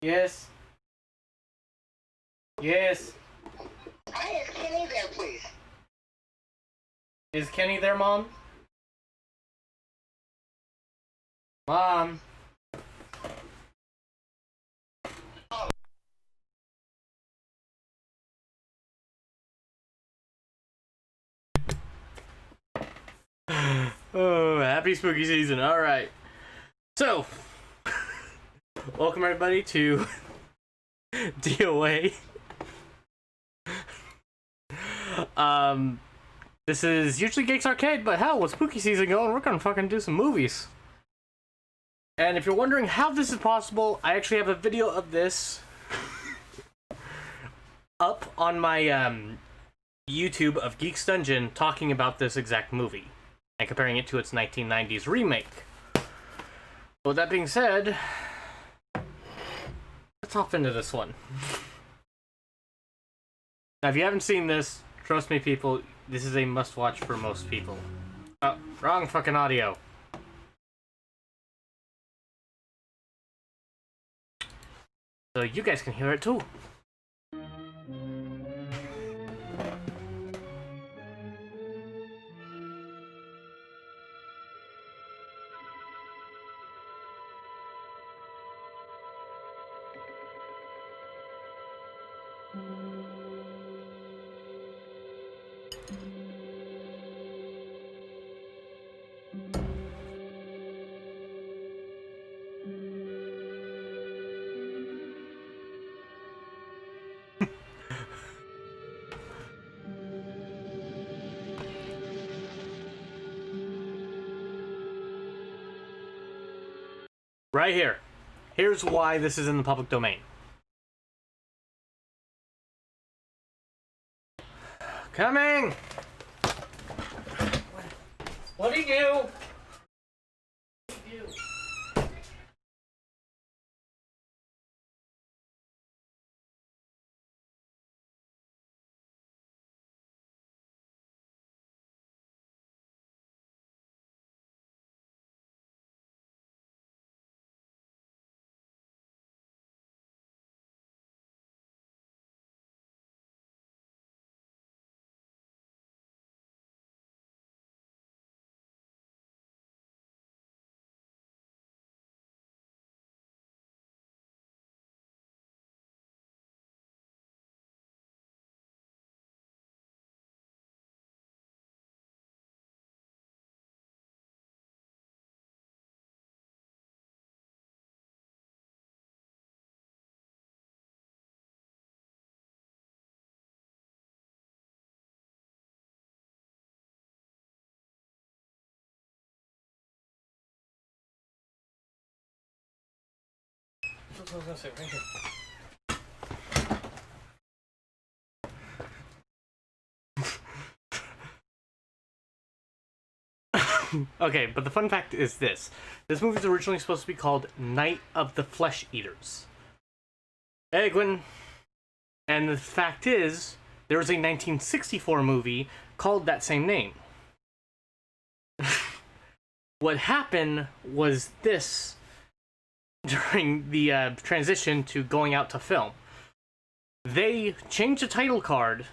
Yes. Yes. Hi, is Kenny there, please? Is Kenny there, Mom? Mom? Oh, happy spooky season. Alright. So, welcome everybody to DOA. This is usually Geeks Arcade, but hell, with spooky season going, we're gonna fucking do some movies. And if you're wondering how this is possible, I actually have a video of this up on my YouTube of Geeks Dungeon talking about this exact movie and comparing it to its 1990s remake. With that being said, let's hop into this one. Now, if you haven't seen this, trust me, people, this is a must-watch for most people. Oh, wrong fucking audio. So you guys can hear it too. Right here. Here's why this is in the public domain. Coming! What do you do? That's what I was gonna say, right here. Okay, but the fun fact is this. This movie is originally supposed to be called Night of the Flesh Eaters. Hey, Gwen. And the fact is, there was a 1964 movie called that same name. What happened was this during the transition to going out to film. They changed the title card,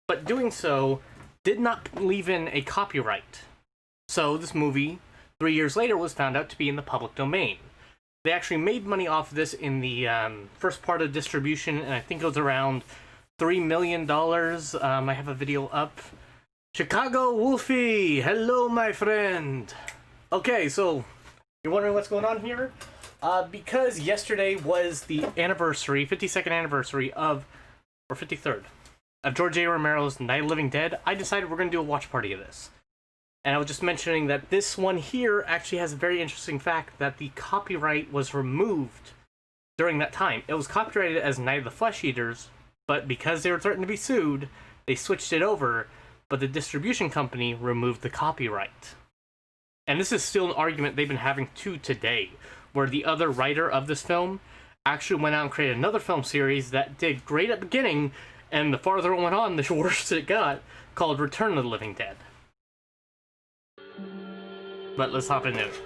but doing so did not leave in a copyright. So this movie, 3 years later, was found out to be in the public domain. They actually made money off of this in the first part of distribution, and I think it was around $3 million. I have a video up. Chicago Wolfie! Hello, my friend! Okay, so, you're wondering what's going on here? Because yesterday was the anniversary, 52nd anniversary of, or 53rd, of George A. Romero's Night of the Living Dead, I decided we're going to do a watch party of this. And I was just mentioning that this one here actually has a very interesting fact that the copyright was removed during that time. It was copyrighted as Night of the Flesh Eaters, but because they were threatened to be sued, they switched it over, but the distribution company removed the copyright. And this is still an argument they've been having to today, where the other writer of this film actually went out and created another film series that did great at the beginning, and the farther it went on, the worse it got, called Return of the Living Dead. But let's hop into it.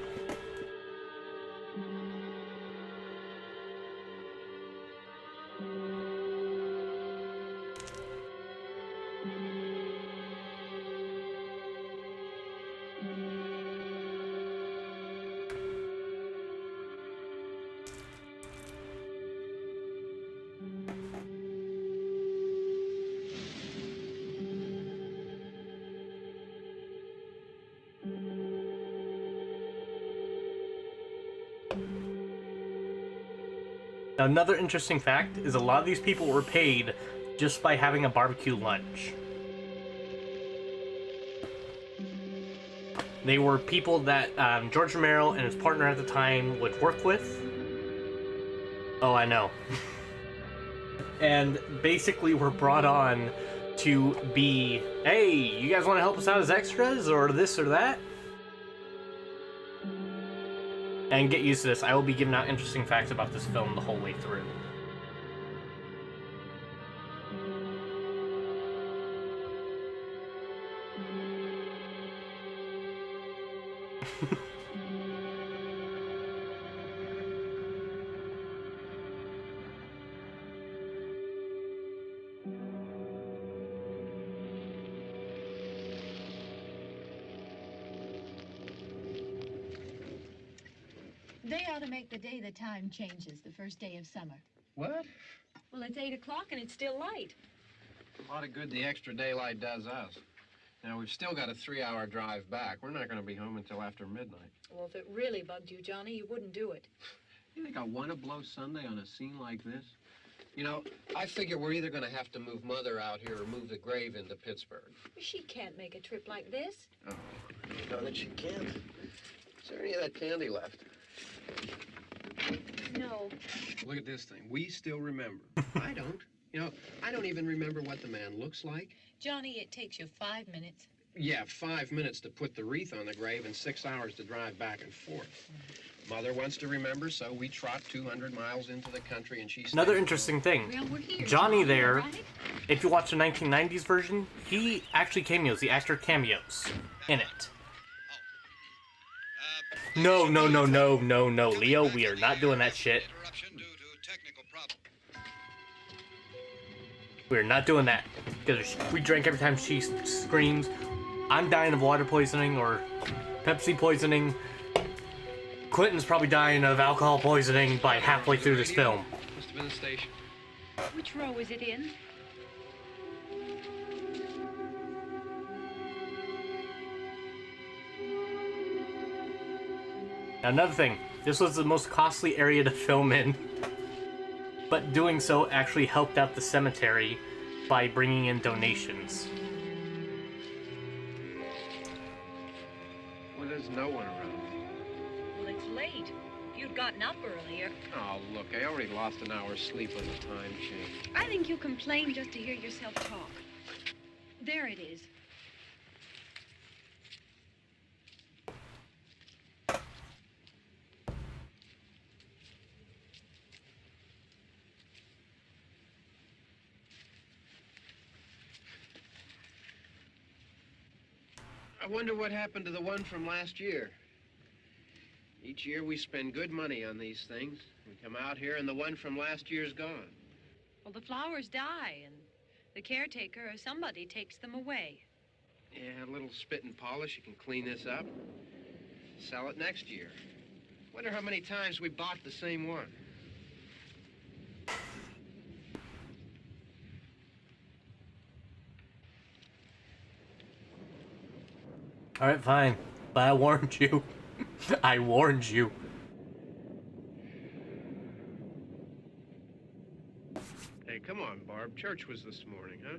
Now, another interesting fact is a lot of these people were paid just by having a barbecue lunch. They were people that George Romero and his partner at the time would work with. Oh, I know. And basically were brought on to be, hey, you guys want to help us out as extras or this or that? And get used to this. I will be giving out interesting facts about this film the whole way through. They ought to make the day the time changes, the first day of summer. What? Well, it's 8 o'clock and it's still light. A lot of good the extra daylight does us. Now, we've still got a 3-hour drive back. We're not going to be home until after midnight. Well, if it really bugged you, Johnny, you wouldn't do it. You think I want to blow Sunday on a scene like this? You know, I figure we're either going to have to move Mother out here or move the grave into Pittsburgh. She can't make a trip like this. Oh, you know that she can't. Is there any of that candy left? No. Look at this thing. We still remember. I don't. You know, I don't even remember what the man looks like. Johnny, it takes you 5 minutes. Yeah, 5 minutes to put the wreath on the grave and 6 hours to drive back and forth. Mother wants to remember, so we trot 200 miles into the country and she's... Another interesting thing. Well, we're here. Johnny there, right? if you watch the 1990s version, he actually cameos. The actor cameos in it. No, Leo, we are not doing that shit. We're not doing that. Because we drank every time she screams, I'm dying of water poisoning or Pepsi poisoning. Quentin's probably dying of alcohol poisoning by halfway through this film. Must have been the station. Which row is it in? Now, another thing, this was the most costly area to film in, but doing so actually helped out the cemetery by bringing in donations. Well, there's no one around. Well, it's late. If you'd gotten up earlier. Oh, look, I already lost an hour's sleep on the time change. I think you complain just to hear yourself talk. There it is. I wonder what happened to the one from last year. Each year we spend good money on these things. We come out here and the one from last year's gone. Well, the flowers die, and the caretaker or somebody takes them away. Yeah, a little spit and polish. You can clean this up. Sell it next year. Wonder how many times we bought the same one. Alright, fine. But I warned you. I warned you. Hey, come on, Barb. Church was this morning, huh?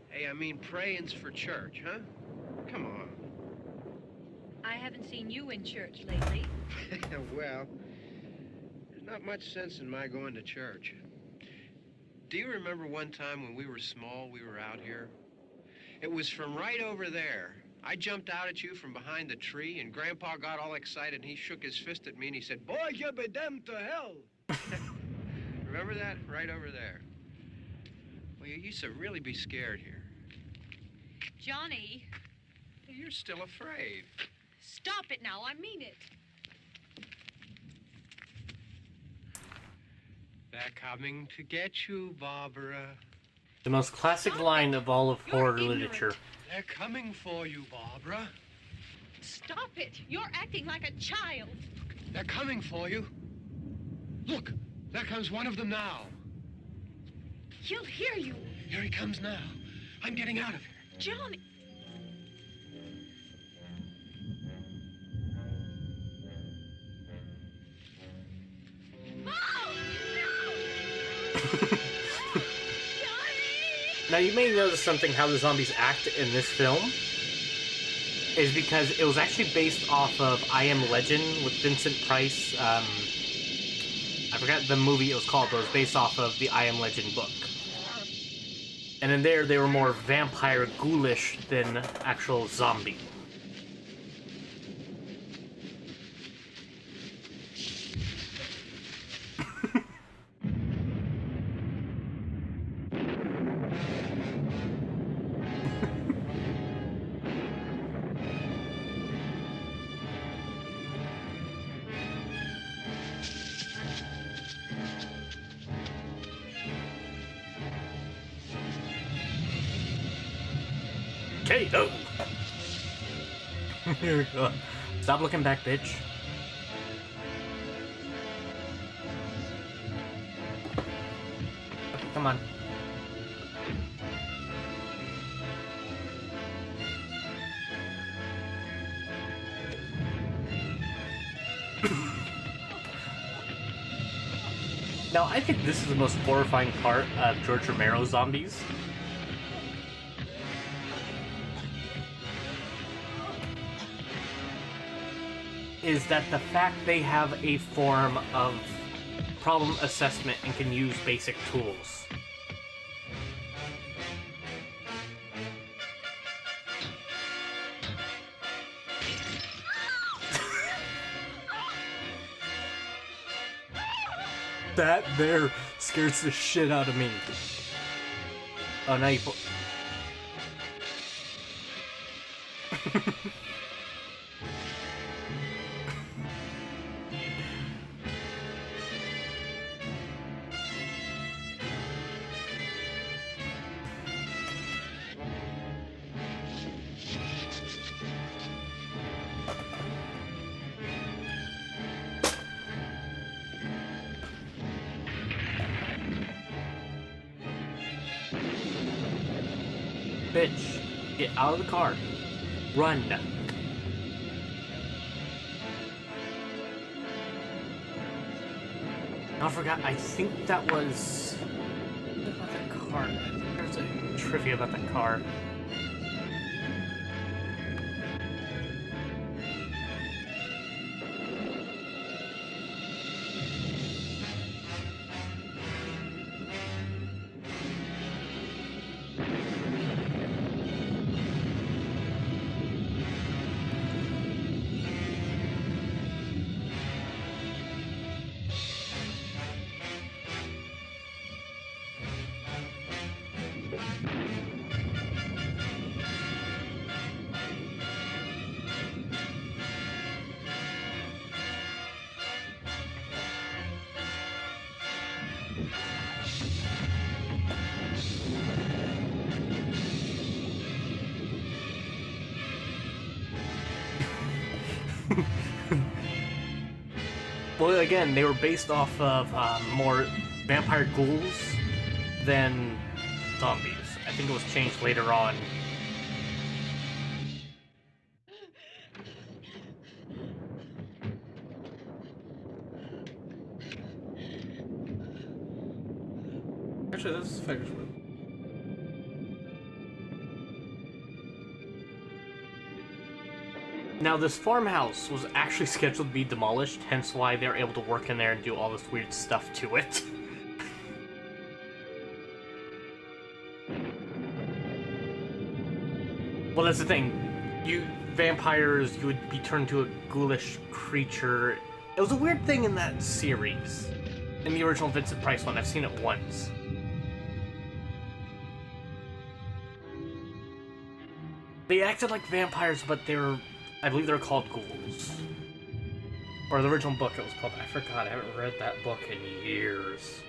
Hey, I mean, praying's for church, huh? Come on. I haven't seen you in church lately. Well, there's not much sense in my going to church. Do you remember one time when we were small, we were out here? It was from right over there. I jumped out at you from behind the tree, and Grandpa got all excited, and he shook his fist at me, and he said, "Boy, you be damned to hell." Remember that? Right over there. Well, you used to really be scared here. Johnny, You're still afraid. stop it now. I mean it. They're coming to get you, Barbara. The most classic line of all of horror You're literature. They're coming for you, Barbara. Stop it! You're acting like a child. They're coming for you. Look, there comes one of them now. He'll hear you. Here he comes now. I'm getting out of here. Johnny. Oh, no! Johnny! Now, you may notice something how the zombies act in this film is because it was actually based off of I Am Legend with Vincent Price. I forgot the movie it was called, but it was based off of the I Am Legend book. And in there, they were more vampire ghoulish than actual zombie. KO! Here we go. Stop looking back, bitch. Okay, come on. Now, I think this is the most horrifying part of George Romero's zombies. Is that the fact they have a form of problem assessment and can use basic tools. That there scares the shit out of me. Oh, now you put... Bitch, get out of the car. Run. I forgot, I think that was... What about that car? I think there's a trivia about that car. Well, again, they were based off of more vampire ghouls than zombies. I think it was changed later on. Actually, this is Fighter's Room. Now, this farmhouse was actually scheduled to be demolished, hence why they were able to work in there and do all this weird stuff to it. Well, that's the thing. You vampires, you would be turned to a ghoulish creature. It was a weird thing in that series. In the original Vincent Price one, I've seen it once. They acted like vampires, but they were... I believe they're called ghouls. Or the original book it was called. I forgot, I haven't read that book in years.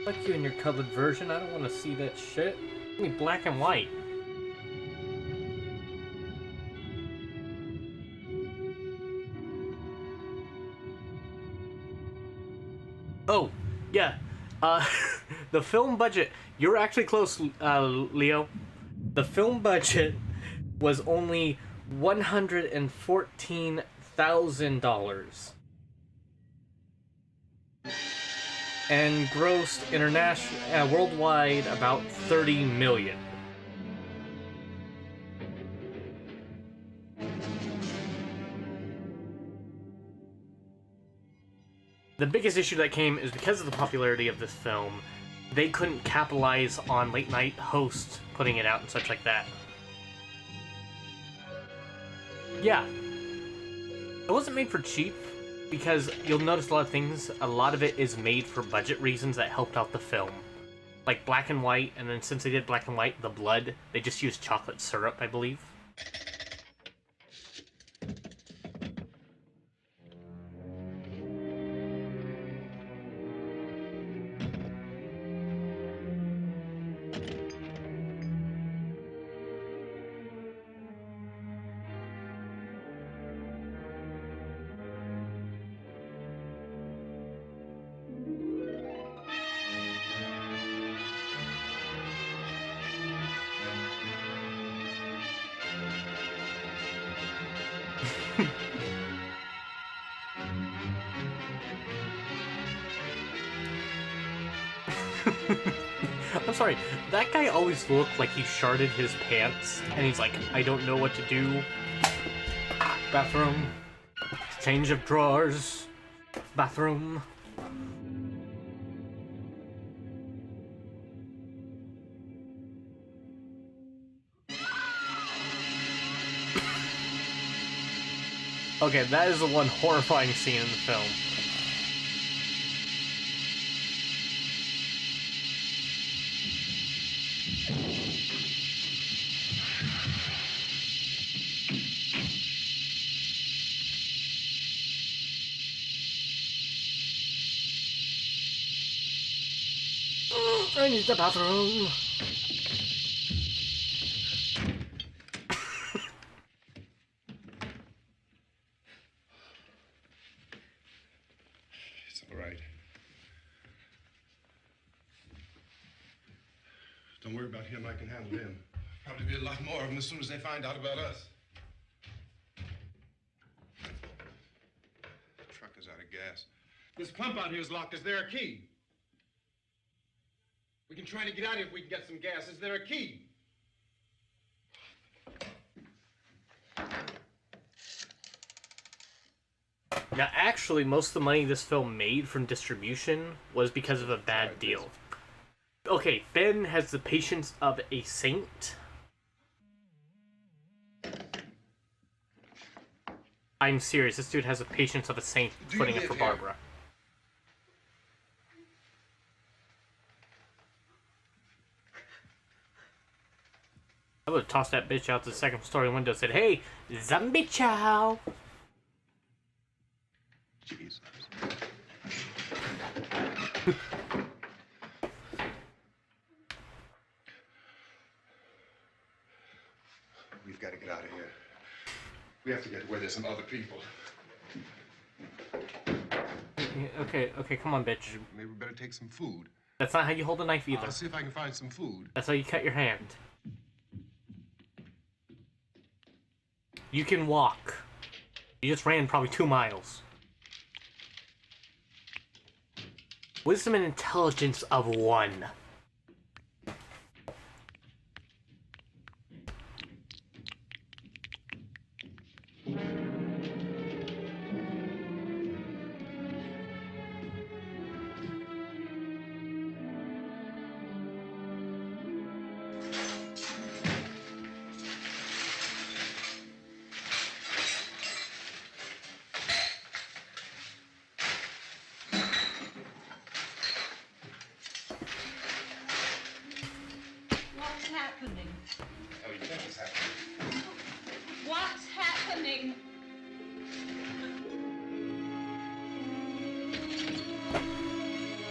Fuck you in your colored version, I don't want to see that shit. Give me black and white. Oh, yeah. Uh, the film budget. You're actually close, Leo. The film budget was only $114,000 and grossed worldwide about 30 million. The biggest issue that came is because of the popularity of this film, they couldn't capitalize on late night hosts putting it out and such like that. Yeah. It wasn't made for cheap, because you'll notice a lot of things, a lot of it is made for budget reasons that helped out the film. Like black and white, and then since they did black and white, the blood, they just used chocolate syrup, I believe. I'm sorry, that guy always looked like he sharded his pants, and he's like, I don't know what to do. Bathroom. Change of drawers. Bathroom. Okay, that is the one horrifying scene in the film. I need the bathroom. It's all right. Don't worry about him. I can handle him. Probably be a lot more of them as soon as they find out about us. The truck is out of gas. This pump out here is locked. Is there a key? We can try to get out here if we can get some gas. Is there a key? Now, actually, most of the money this film made from distribution was because of a bad deal. Okay, Ben has the patience of a saint. I'm serious, this dude has the patience of a saint footing it for Barbara. I would have tossed that bitch out the second story window and said, hey, zombie chow! Jesus. We've got to get out of here. We have to get to where there's some other people. Okay, come on, bitch. Maybe we better take some food. That's not how you hold a knife either. I'll see if I can find some food. That's how you cut your hand. You can walk. You just ran probably 2 miles. Wisdom and intelligence of 1. What's happening? Oh, you think it's happening? What's happening?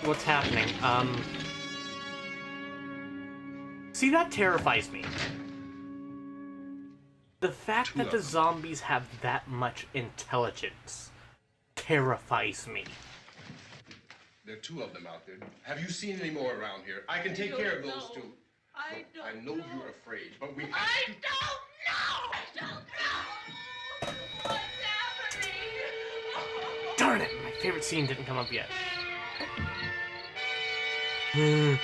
What's happening? See, that terrifies me. The fact that the zombies have that much intelligence terrifies me. There are two of them out there. Have you seen any more around here? I can take care of those two. Look, I know you're afraid, but we have to... I don't know! What's happening? Darn it! My favorite scene didn't come up yet. Yeah.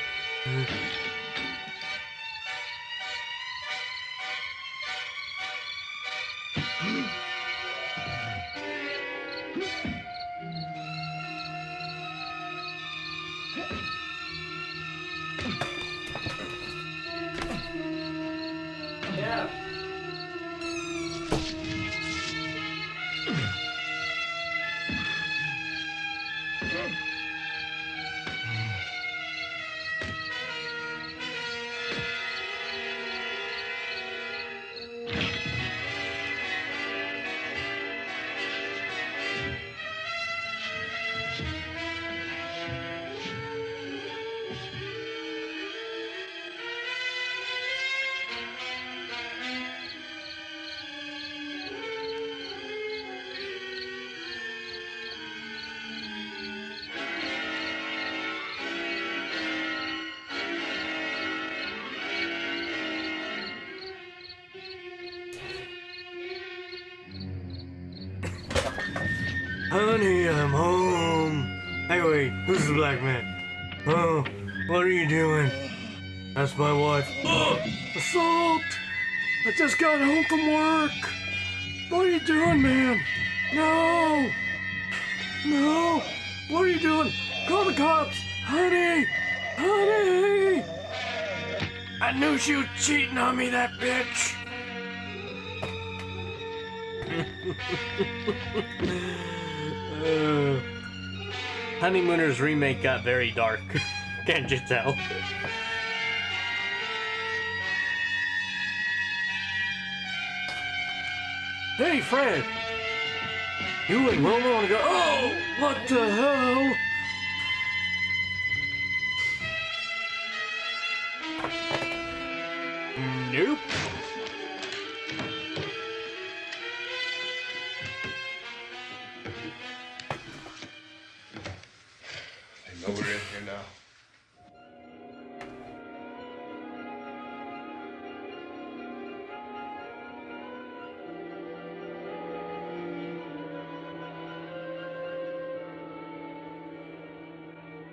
Honey, I'm home. Hey, wait, who's the black man? Oh, what are you doing? That's my wife. Oh, assault! I just got home from work. What are you doing, man? No! No! What are you doing? Call the cops! Honey! Honey! I knew she was cheating on me, that bitch! Honeymooners remake got very dark. Can't you tell? Hey, Fred! You and Roma want to go? Oh! What the hell? Nope. I know we're in here now.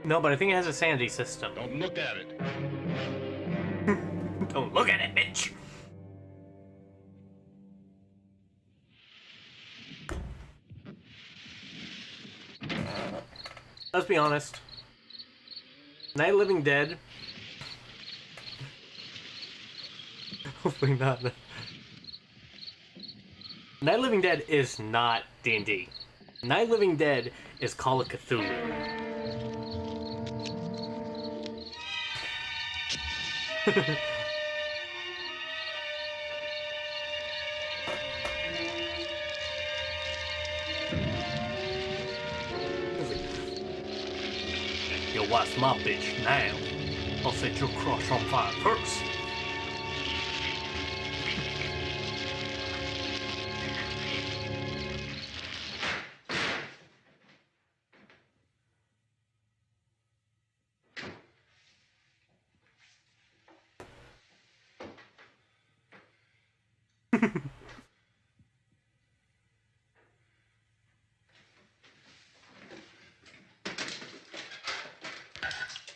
No, but I think it has a sanity system. Don't look at it. Don't look at it, bitch! Let's be honest. Night of the Living Dead. Hopefully not. Night of the Living Dead is not D&D. Night of the Living Dead is Call of Cthulhu. Your wife's my bitch now. I'll set your crush on fire first.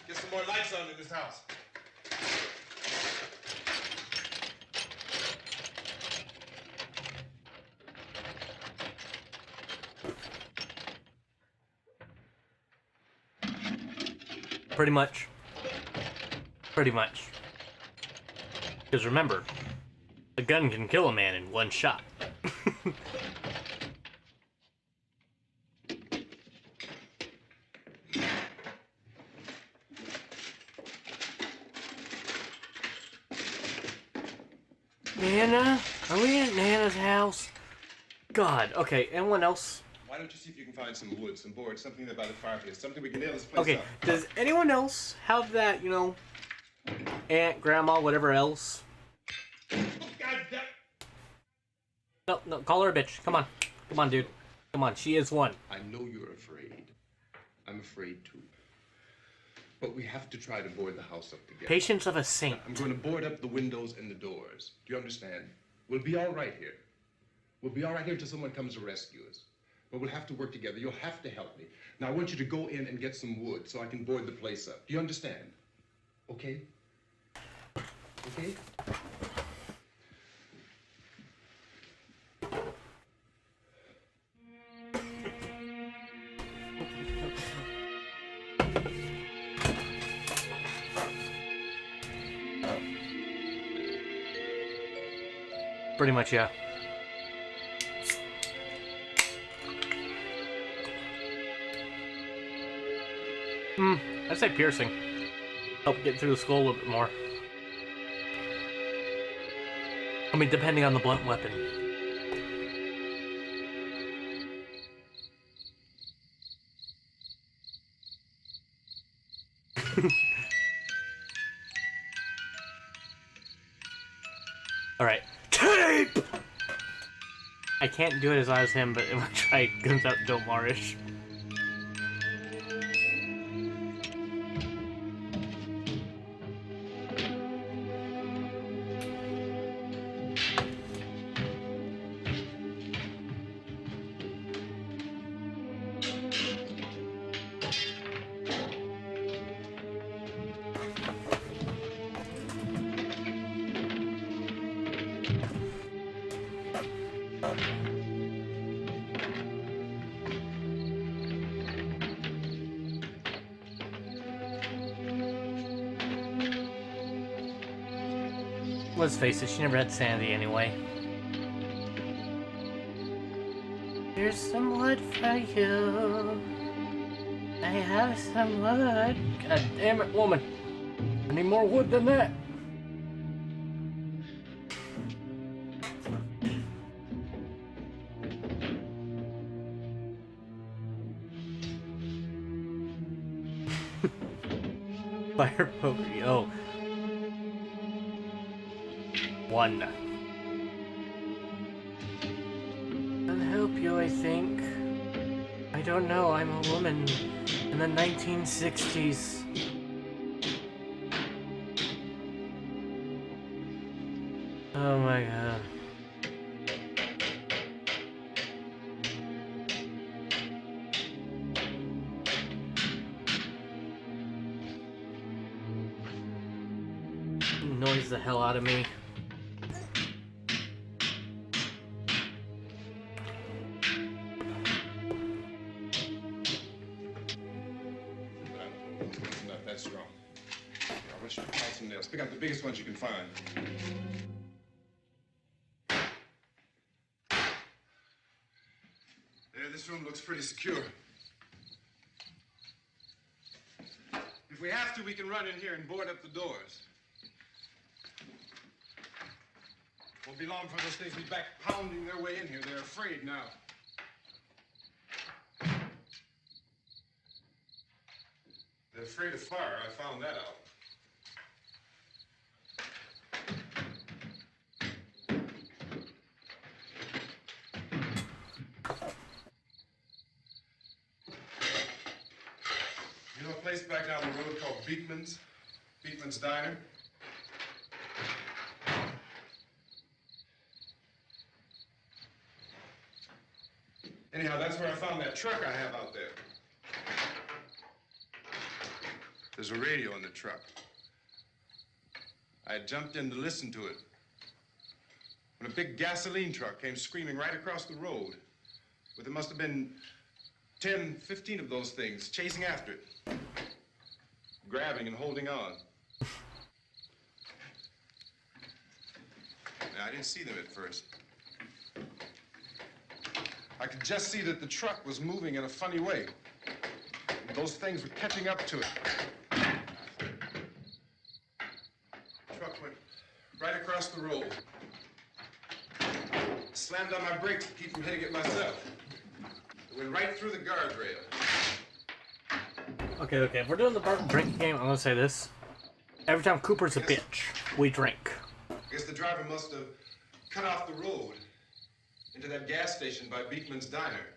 Get some more lights on in this house. Pretty much. Pretty much. Because remember, a gun can kill a man in one shot. Nana? Are we at Nana's house? God, okay, anyone else? Why don't you see if you can find some wood, some boards, something there by the fireplace, something we can nail this place Okay, up. does anyone else have that, you know, aunt, grandma, whatever else? God damn. No, no, call her a bitch. Come on. Come on, dude. Come on, she is one. I know you're afraid. I'm afraid too. But we have to try to board the house up together. Patience of a saint. I'm going to board up the windows and the doors. Do you understand? We'll be all right here. We'll be all right here until someone comes to rescue us. But we'll have to work together. You'll have to help me. Now, I want you to go in and get some wood so I can board the place up. Do you understand? Okay? Okay? Pretty much, yeah. I'd say piercing. Help get through the skull a little bit more. I mean, depending on the blunt weapon. Alright. Tape! I can't do it as loud as him, but if I try, it comes out Domarish. Let's face it, she never had Sandy anyway. Here's some wood for you. I have some wood. God damn it, woman. I need more wood than that. Fire poker, yo. One. I'll help you, I think. I don't know, I'm a woman in the 1960s. Oh my god. Annoys the hell out of me. Not that strong. I want you to try some nails. Pick out the biggest ones you can find. There, this room looks pretty secure. If we have to, we can run in here and board up the doors. Won't be long for those things be back pounding their way in here. They're afraid now. They're afraid of fire. I found that out. You know a place back down the road called Beekman's? Beekman's Diner? Anyhow, that's where I found that truck I have out there. There's a radio in the truck. I jumped in to listen to it when a big gasoline truck came screaming right across the road. But there must have been 10, 15 of those things chasing after it, grabbing and holding on. Now, I didn't see them at first. I could just see that the truck was moving in a funny way. And those things were catching up to it. The truck went right across the road. Slammed on my brakes to keep from hitting it myself. It went right through the guardrail. Okay, if we're doing the Barton drinking game, I'm gonna say this. Every time Cooper's a bitch, we drink. I guess the driver must have cut off the road into that gas station by Beekman's Diner.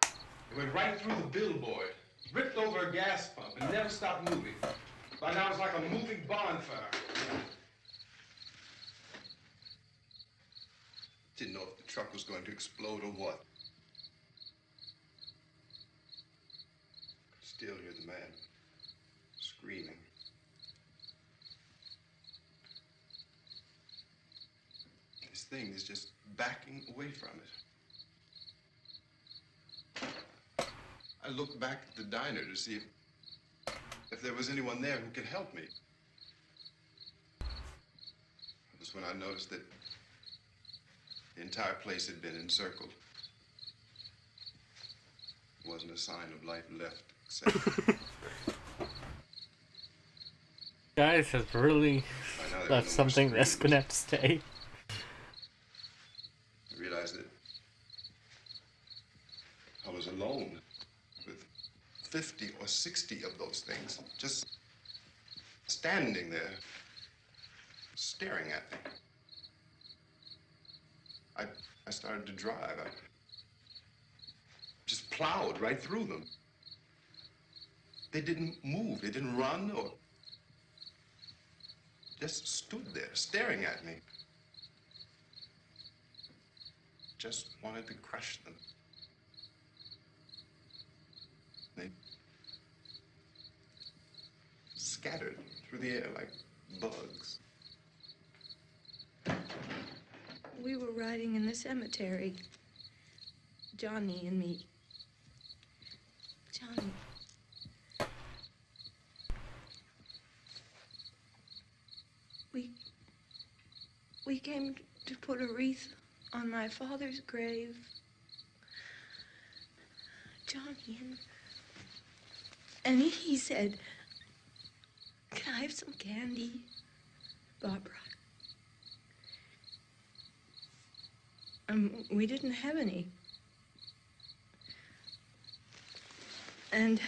It went right through the billboard. ripped over a gas pump and never stopped moving. By now it's like a moving bonfire. Didn't know if the truck was going to explode or what. Could still hear the man screaming. This thing is just backing away from it. I looked back at the diner to see if there was anyone there who could help me. It was when I noticed that the entire place had been encircled. There wasn't a sign of life left except Guys, has really that's something that's gonna have to stay. I realized that I was alone with 50 or 60 of those things, just standing there, staring at me. I started to drive. I just plowed right through them. They didn't move. They didn't run or just stood there staring at me. Just wanted to crush them. They scattered through the air like bugs. We were riding in the cemetery, Johnny and me. Johnny. We came to put a wreath on my father's grave. Johnny, and he said, "Can I have some candy, Barbara?" We didn't have any. And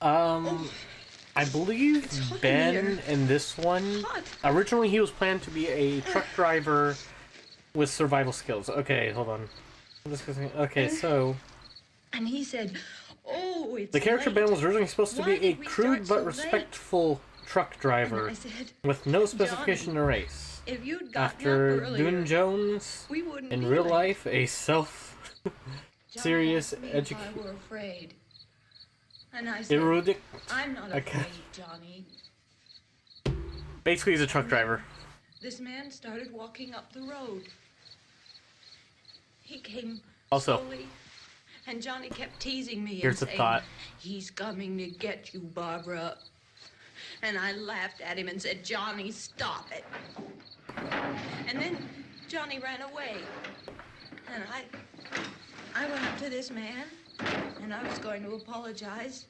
I believe Ben in this one, originally he was planned to be a truck driver with survival skills. Okay, hold on. Okay, so and he said, "Oh, it's the character late. Ben was originally supposed to Why be a did we crude start so but late?" respectful truck driver And I said, with no specification "Johnny, to race. if you'd gotten After up earlier, Dune Jones, we wouldn't in be real late." life, a self-serious Johnny asked me if I were afraid. And I said, erudic. "I'm not Okay. afraid, Johnny." Basically, he's a truck driver. This man started walking up the road. He came Also, slowly, and Johnny kept teasing me here's and a saying, thought. "He's coming to get you, Barbara." And I laughed at him and said, "Johnny, stop it." And then Johnny ran away. And I went up to this man, and I was going to apologize.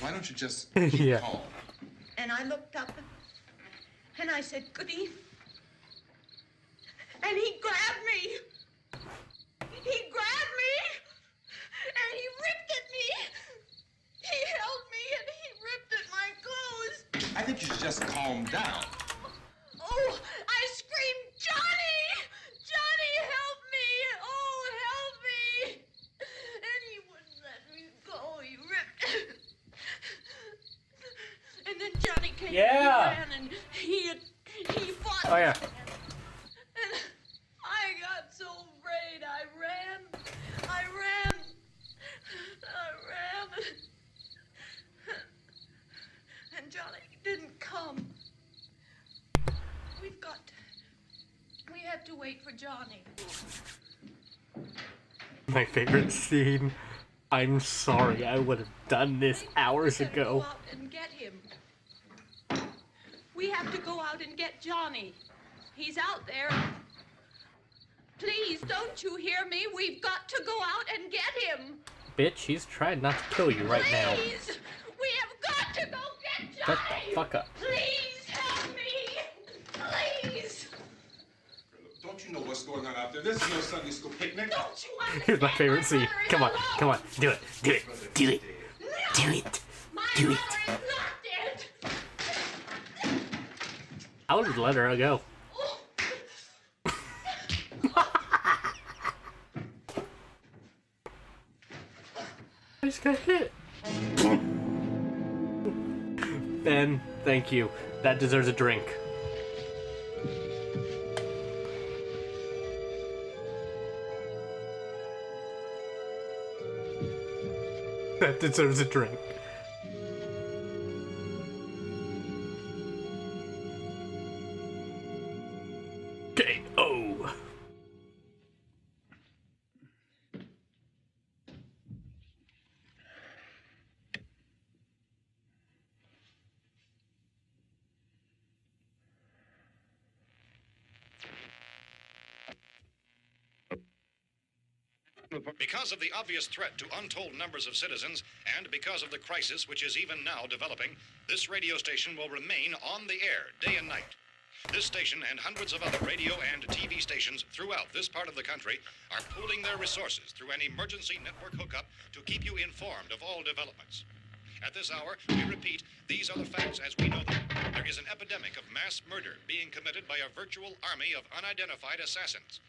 Why don't you just keep Yeah. calm? And I looked up, and I said, "Good evening." And he grabbed me. He grabbed me, and he ripped at me. He held me, and he ripped at my clothes. I think you should just calm down. Oh, I screamed, "Johnny! Johnny, help me! Oh, help me!" And he wouldn't let me go. He ripped. And then Johnny came Yeah. and he ran, and he fought. Oh yeah. And I got so afraid. I ran. And Johnny didn't come. We have to wait for Johnny. My favorite scene. I'm sorry, I would have done this hours We have to ago. go out and get him. We have to go out and get Johnny. He's out there. Please, don't you hear me? We've got to go out and get him. Bitch, he's trying not to kill you right now. Please, we have got to go get Johnny. Shut the fuck up. Please help me. Please. Don't you know what's going on out there? This is no Sunday school picnic. Don't you understand? Here's my favorite scene. brother is Come on, alive. come on. Do it, do it, do it, No, do it. my Do it. brother is not dead. I would have let her go. Oh. just got hit. Ben, thank you. That deserves a drink. That deserves a drink. K.O. Because of the obvious threat to untold numbers of citizens, and because of the crisis which is even now developing, this radio station will remain on the air day and night. This station and hundreds of other radio and TV stations throughout this part of the country are pooling their resources through an emergency network hookup to keep you informed of all developments. At this hour, we repeat, these are the facts as we know them. There is an epidemic of mass murder being committed by a virtual army of unidentified assassins.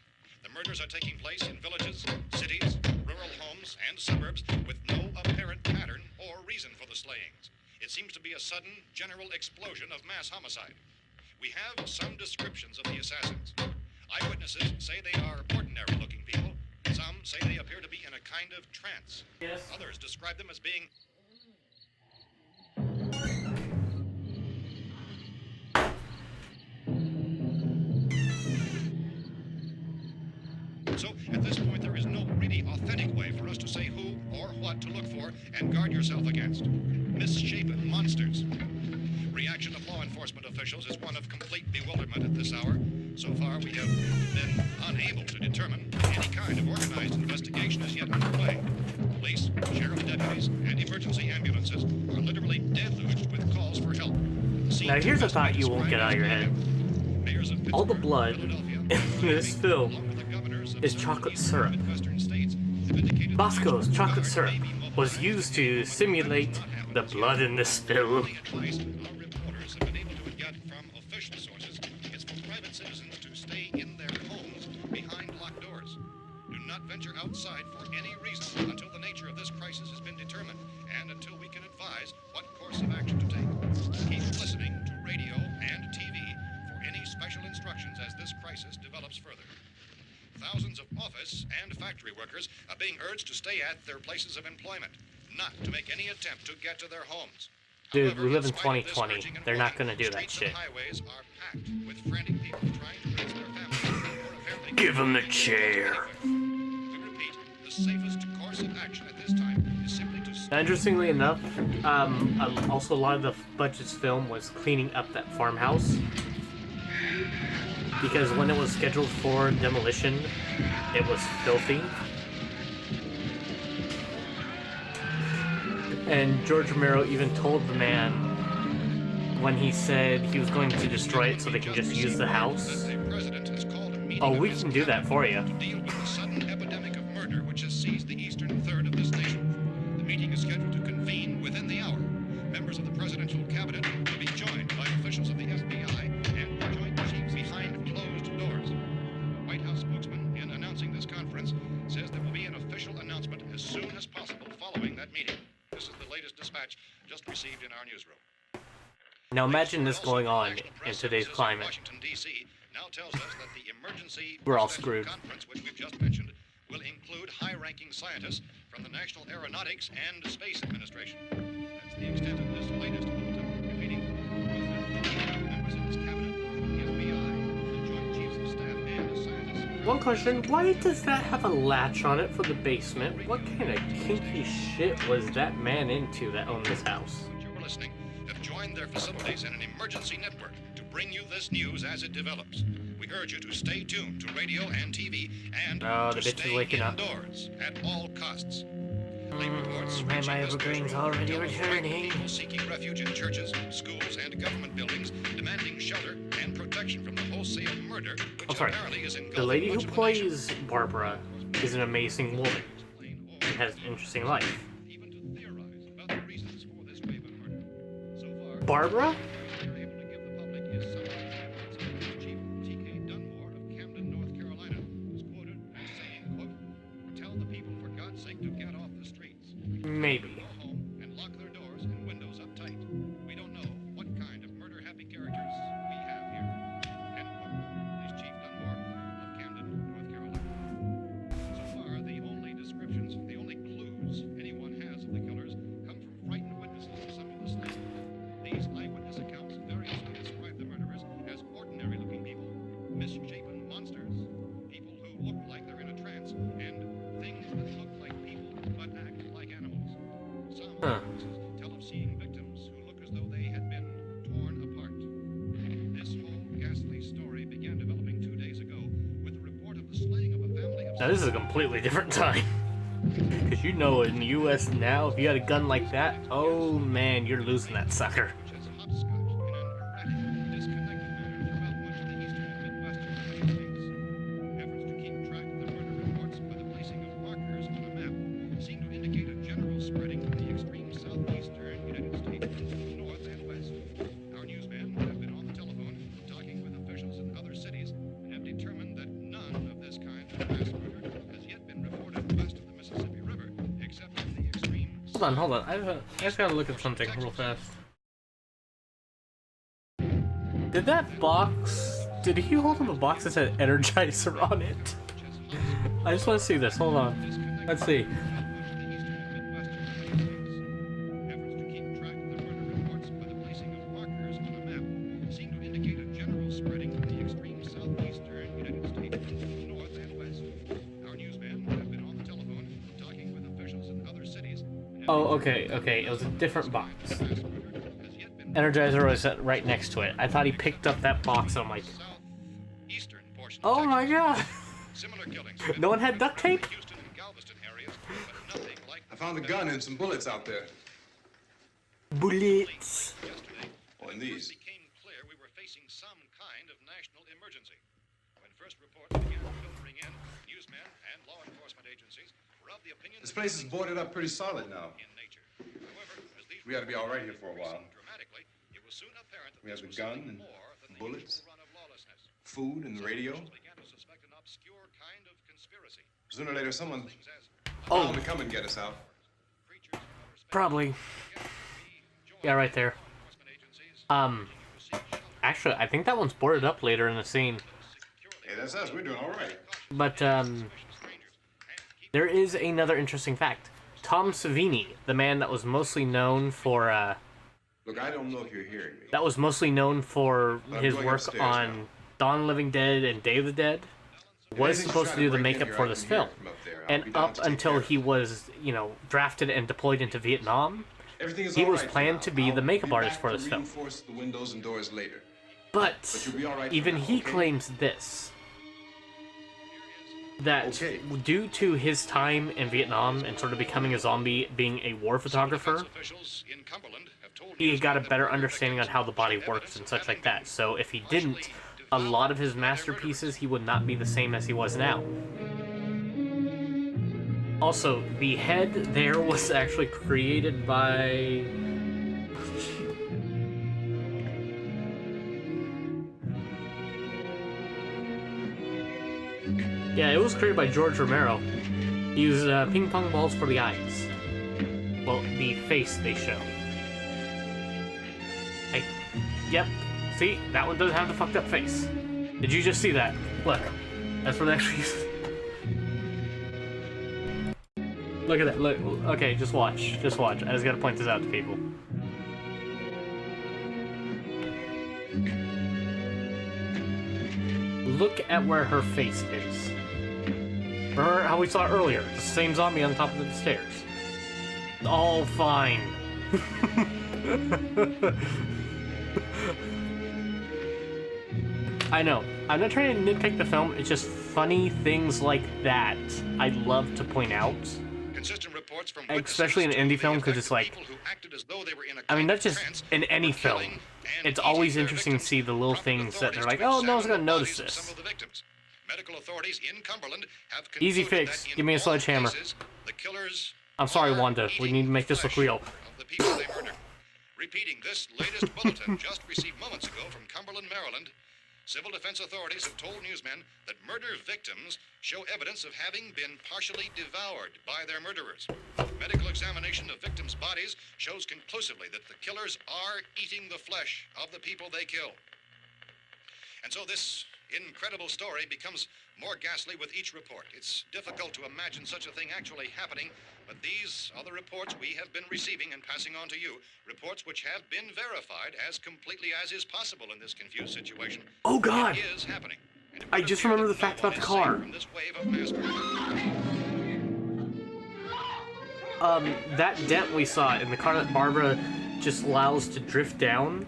The murders are taking place in villages, cities, rural homes, and suburbs with no apparent pattern or reason for the slayings. It seems to be a sudden, general explosion of mass homicide. We have some descriptions of the assassins. Eyewitnesses say they are ordinary-looking people. Some say they appear to be in a kind of trance. Yes. Others describe them as being So, at this point, there is no really authentic way for us to say who or what to look for and guard yourself against. Misshapen monsters. Reaction of law enforcement officials is one of complete bewilderment at this hour. So far, we have been unable to determine any kind of organized investigation is yet underway. Police, sheriff deputies, and emergency ambulances are literally deluged with calls for help. Now here's a thought you won't get out of your head. All the blood in this film is chocolate syrup. Bosco's chocolate syrup was used to simulate the blood in this film. Our reporters have been able to get from official sources. It's for private citizens to stay in their homes behind locked doors. Do not venture outside for any reason until the nature of this crisis has been determined and until we can advise what course of action to take. Keep listening to radio and TV for any special instructions as this crisis develops further. Thousands of office and factory workers are being urged to stay at their places of employment, not to make any attempt to get to their homes. Dude, However, we live in spite of this 2020. urging and They're not warning, gonna do that streets shit. and highways are packed with frantic people trying to raise their families or apparently Give 'em the chair. We repeat, the safest course of action at this time is simply to Now, interestingly enough, also a lot of the budget's film was cleaning up that farmhouse. Because when it was scheduled for demolition, it was filthy. And George Romero even told the man when he said he was going to destroy it so they can just use the house. Oh, we can do that for you. to deal with the sudden epidemic of murder which has seized the eastern third of this nation. The meeting is scheduled to convene within the hour. Members of the presidential cabinet will be joined by officials of the FBI and joint chiefs behind closed doors. The White House spokesman, in announcing this conference, says there will be an official announcement as soon as possible following that meeting. This is the latest dispatch just received in our newsroom. Now imagine this going on National in Press today's Services in climate. Washington, D.C. now tells us that the emergency We're all presidential screwed. conference, which we've just mentioned, will include high-ranking scientists from the National Aeronautics and Space Administration. That's the extent of this latest bulletin. Repeating, the President, members of his cabinet, the FBI, the Joint Chiefs of Staff, and scientists. One question, why does that have a latch on it for the basement? What kind of kinky shit was that man into that owned this house? You were listening, have joined their facilities in an emergency network to bring you this news as it develops. We urge you to stay tuned to radio and TV and Oh, to the bitch is stay waking up. indoors at all costs. Late reports my reaching this evergreen's newsroom already tell of frightened returning. people seeking refuge in churches, schools, and government buildings, demanding shelter and protection from the wholesale murder which I'm sorry, apparently is the engulfing lady who much of the nation. plays Barbara is an amazing woman. She has an interesting life. Even to theorize about the reasons for this wave of murder. So far, Barbara? we are able to give the public is some of the evidence Chief T.K. Dunmore of Camden, North Carolina, was quoted as saying, quote, "Tell the people for God's sake to get off the streets." Maybe. Now this is a completely different time. Because you know in the US now, if you had a gun like that, oh man, you're losing that sucker. Hold on. I just gotta look at something real fast. Did that box... Did he hold up a box that said Energizer on it? I just want to see this. Hold on. Let's see. Oh, okay, it was a different box. Energizer was right next to it. I thought he picked up that box and I'm like... Oh my god! No one had duct tape? I found a gun and some bullets out there. Bullets. Oh, and these. This place is boarded up pretty solid now. We ought to be all right here for a while. We have the gun and bullets, food and the radio. Sooner or later, someone's bound to come and get us out. Probably. Yeah, right there. Actually, I think that one's boarded up later in the scene. Hey, that's us. We're doing all right. But, there is another interesting fact. Tom Savini, the man that was mostly known for, Look, I don't know if you're hearing me. that was mostly known for his going work upstairs on now. Dawn of the Living Dead and Day of the Dead, was supposed to do the makeup for this film. And up until he was, you know, drafted and deployed into Vietnam, he was planned to be the makeup artist for this film. The windows and doors later. But you'll be all right even for now, he okay? claims this. That Okay. due to his time in Vietnam and sort of becoming a zombie, being a war photographer, he got a better understanding on how the body works and such like that. So if he didn't, a lot of his masterpieces, he would not be the same as he was now. Also, the head there was actually created by... Yeah, it was created by George Romero. He used ping pong balls for the eyes. Well, the face they show. Hey, yep. See, that one doesn't have the fucked up face. Did you just see that? Look, that's what actually. Look at that. Look. Okay, just watch. Just watch. I just gotta point this out to people. Look at where her face is. Remember how we saw it earlier? The same zombie on top of the stairs. All fine. I know. I'm not trying to nitpick the film. It's just funny things like that I'd love to point out. Especially in an indie film, because it's like... I mean, not just in any film. It's always interesting to see the little things that they're like, oh, no one's gonna notice this. Easy fix. Give me a sledgehammer. I'm sorry, Wanda. We need to make this look real. Repeating this latest bulletin just received moments ago from Cumberland, Maryland. Civil defense authorities have told newsmen that murder victims show evidence of having been partially devoured by their murderers. Medical examination of victims' bodies shows conclusively that the killers are eating the flesh of the people they kill. And so this incredible story becomes more ghastly with each report. It's difficult to imagine such a thing actually happening, but these are the reports we have been receiving and passing on to you. Reports which have been verified as completely as is possible in this confused situation. Oh God! It is happening. And it I would just appear remembered that the fact no about the one is car. safe from this wave of mass murder. That dent we saw in the car that Barbara just allows to drift down,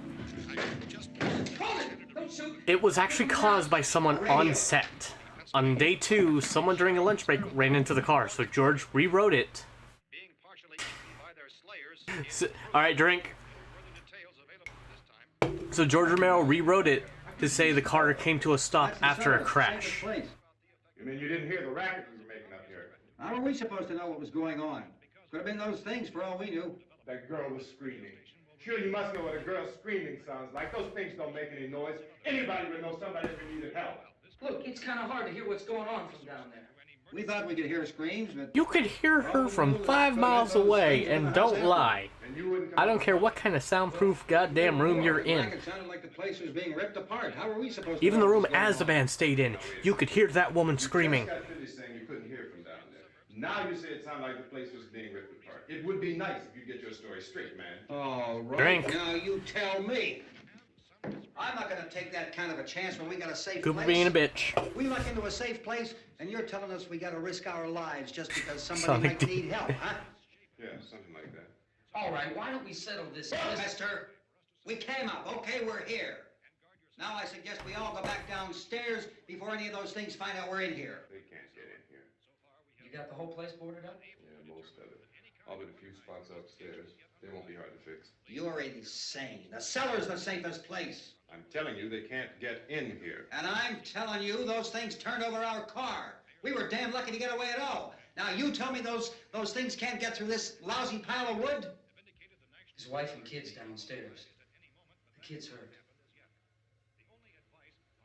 it was actually caused by someone on set. On day 2, someone during a lunch break ran into the car, so George rewrote it. Being partially eaten by their slayers. So, alright, drink. Further details available at this time. So George Romero rewrote it to say the car came to a stop after a crash. You mean you didn't hear the racket we were making up here? How are we supposed to know what was going on? Could have been those things for all we knew. That girl was screaming. Sure, you must know what a girl screaming sounds like. Those things don't make any noise. Anybody would know somebody if they needed help. Look, it's kind of hard to hear what's going on from down there. We thought we could hear screams, but... You could hear her from 5 miles away, and don't lie. I don't care what kind of soundproof goddamn room you're in. It sounded like the place was being ripped apart. How are we supposed to Even know the room what was going as the on? band stayed in, you could hear that woman screaming. You just got finished saying you couldn't hear from down there. Now you say it sounded like the place was being ripped apart. It would be nice if you get your story straight, man. All right. Drink. Now you tell me. I'm not going to take that kind of a chance when we got a safe Cooper place. being a bitch. We luck into a safe place, and you're telling us we got to risk our lives just because somebody Sonic might D. need help, huh? Yeah, something like that. All right, why don't we settle this? Look, mister, we came up. Okay, we're here. Now I suggest we all go back downstairs before any of those things find out we're in here. They can't get in here. You got the whole place boarded up? Yeah, most of it. All but a few spots upstairs. They won't be hard to fix. You're insane. The cellar's the safest place. I'm telling you, they can't get in here. And I'm telling you, those things turned over our car. We were damn lucky to get away at all. Now you tell me those things can't get through this lousy pile of wood? His wife and kids downstairs. The kid's hurt.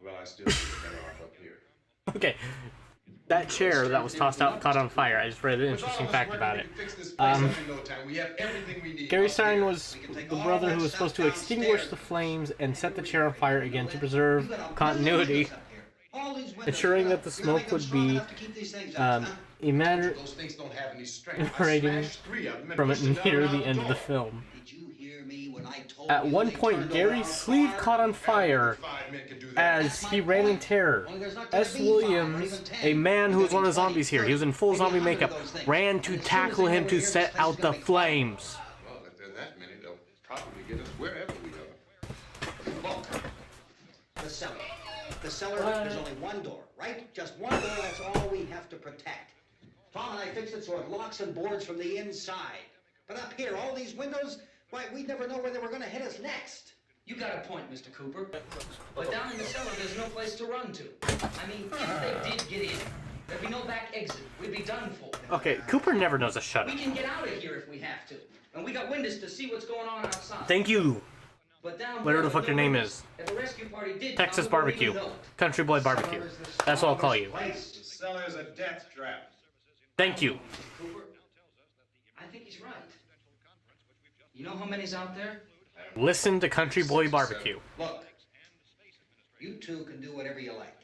Well, I still think you're better off up here. Okay, that chair that was tossed out caught on fire. I just read an interesting fact about it. Gary Stein was the brother who was supposed to extinguish the flames and set the chair on fire again to preserve continuity, ensuring that the smoke would be emanating Those things don't have any strength. from it near the end of the film. Did you hear me when I told At you one they point, turned Gary's over our sleeve car? caught on fire as he ran in terror. S. Williams, a man who was one of the zombies here, he was in full zombie makeup, ran to tackle him to set out the flames. Well, if there are that many, they'll probably get us wherever we are. Look, the cellar. The cellar, there's only one door, right? Just one door, that's all we have to protect. Tom and I fixed it so it locks and boards from the inside. But up here, all these windows, why, we'd never know where they were going to hit us next. You got a point, Mr. Cooper. But down in the cellar, there's no place to run to. I mean, if they did get in, there'd be no back exit. We'd be done for. Okay, Cooper never knows a shut We up. can get out of here if we have to. And we got windows to see what's going on outside. Thank you, But down whatever the below, fuck your name is. If a rescue party did Texas come, we wouldn't Barbecue. even know it. Country Boy Barbecue. That's what I'll call you. The cellar's a death trap. Thank you. Cooper, I think he's right. You know how many's out there? Listen to Country Boy Barbecue. Look, you two can do whatever you like.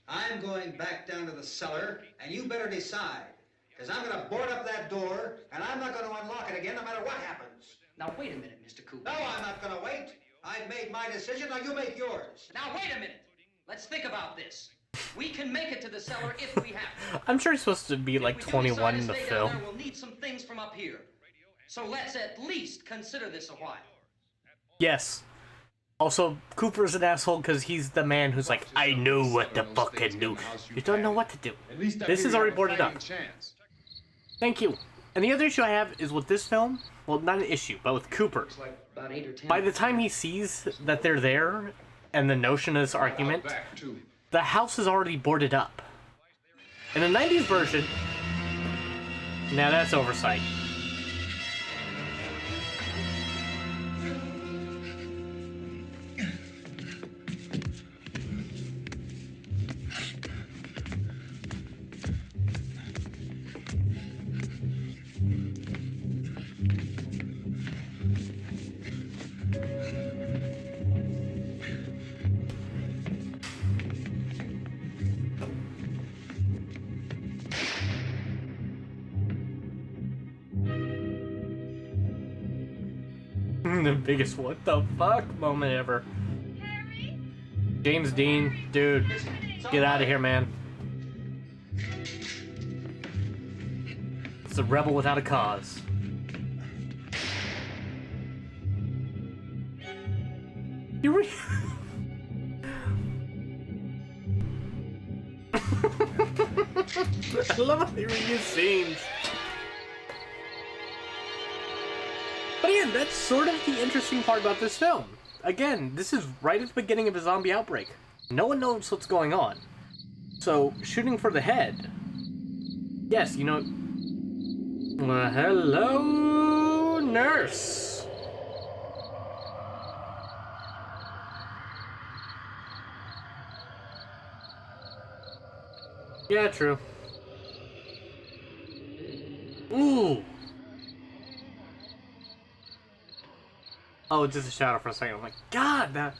I'm going back down to the cellar, and you better decide. Because I'm going to board up that door, and I'm not going to unlock it again no matter what happens. Now, wait a minute, Mr. Cooper. No, I'm not going to wait. I've made my decision, now you make yours. Now, wait a minute. Let's think about this. We can make it to the cellar if we have to. I'm sure he's supposed to be like If we do 21 decide in to the stay film. down there, we'll need some things from up here. So let's at least consider this a while. Yes. Also, Cooper's an asshole because he's the man who's like, I know what to fucking do. You don't know what to do. At least This is already boarded up. Thank you. And the other issue I have is with this film, well, not an issue, but with Cooper. About 8 or 10. By the time he sees that they're there, and the notion of this argument, the house is already boarded up. In the 90s version, now that's oversight. The biggest what the fuck moment ever. James Dean, dude, get out of here, man. It's a rebel without a cause. You I love how they reuse scenes. But again, that's sort of the interesting part about this film. Again, this is right at the beginning of a zombie outbreak. No one knows what's going on. So, shooting for the head. Yes, you know... Well, hello, nurse. Yeah, true. Ooh. Oh, just a shadow for a second. I'm like, God, that...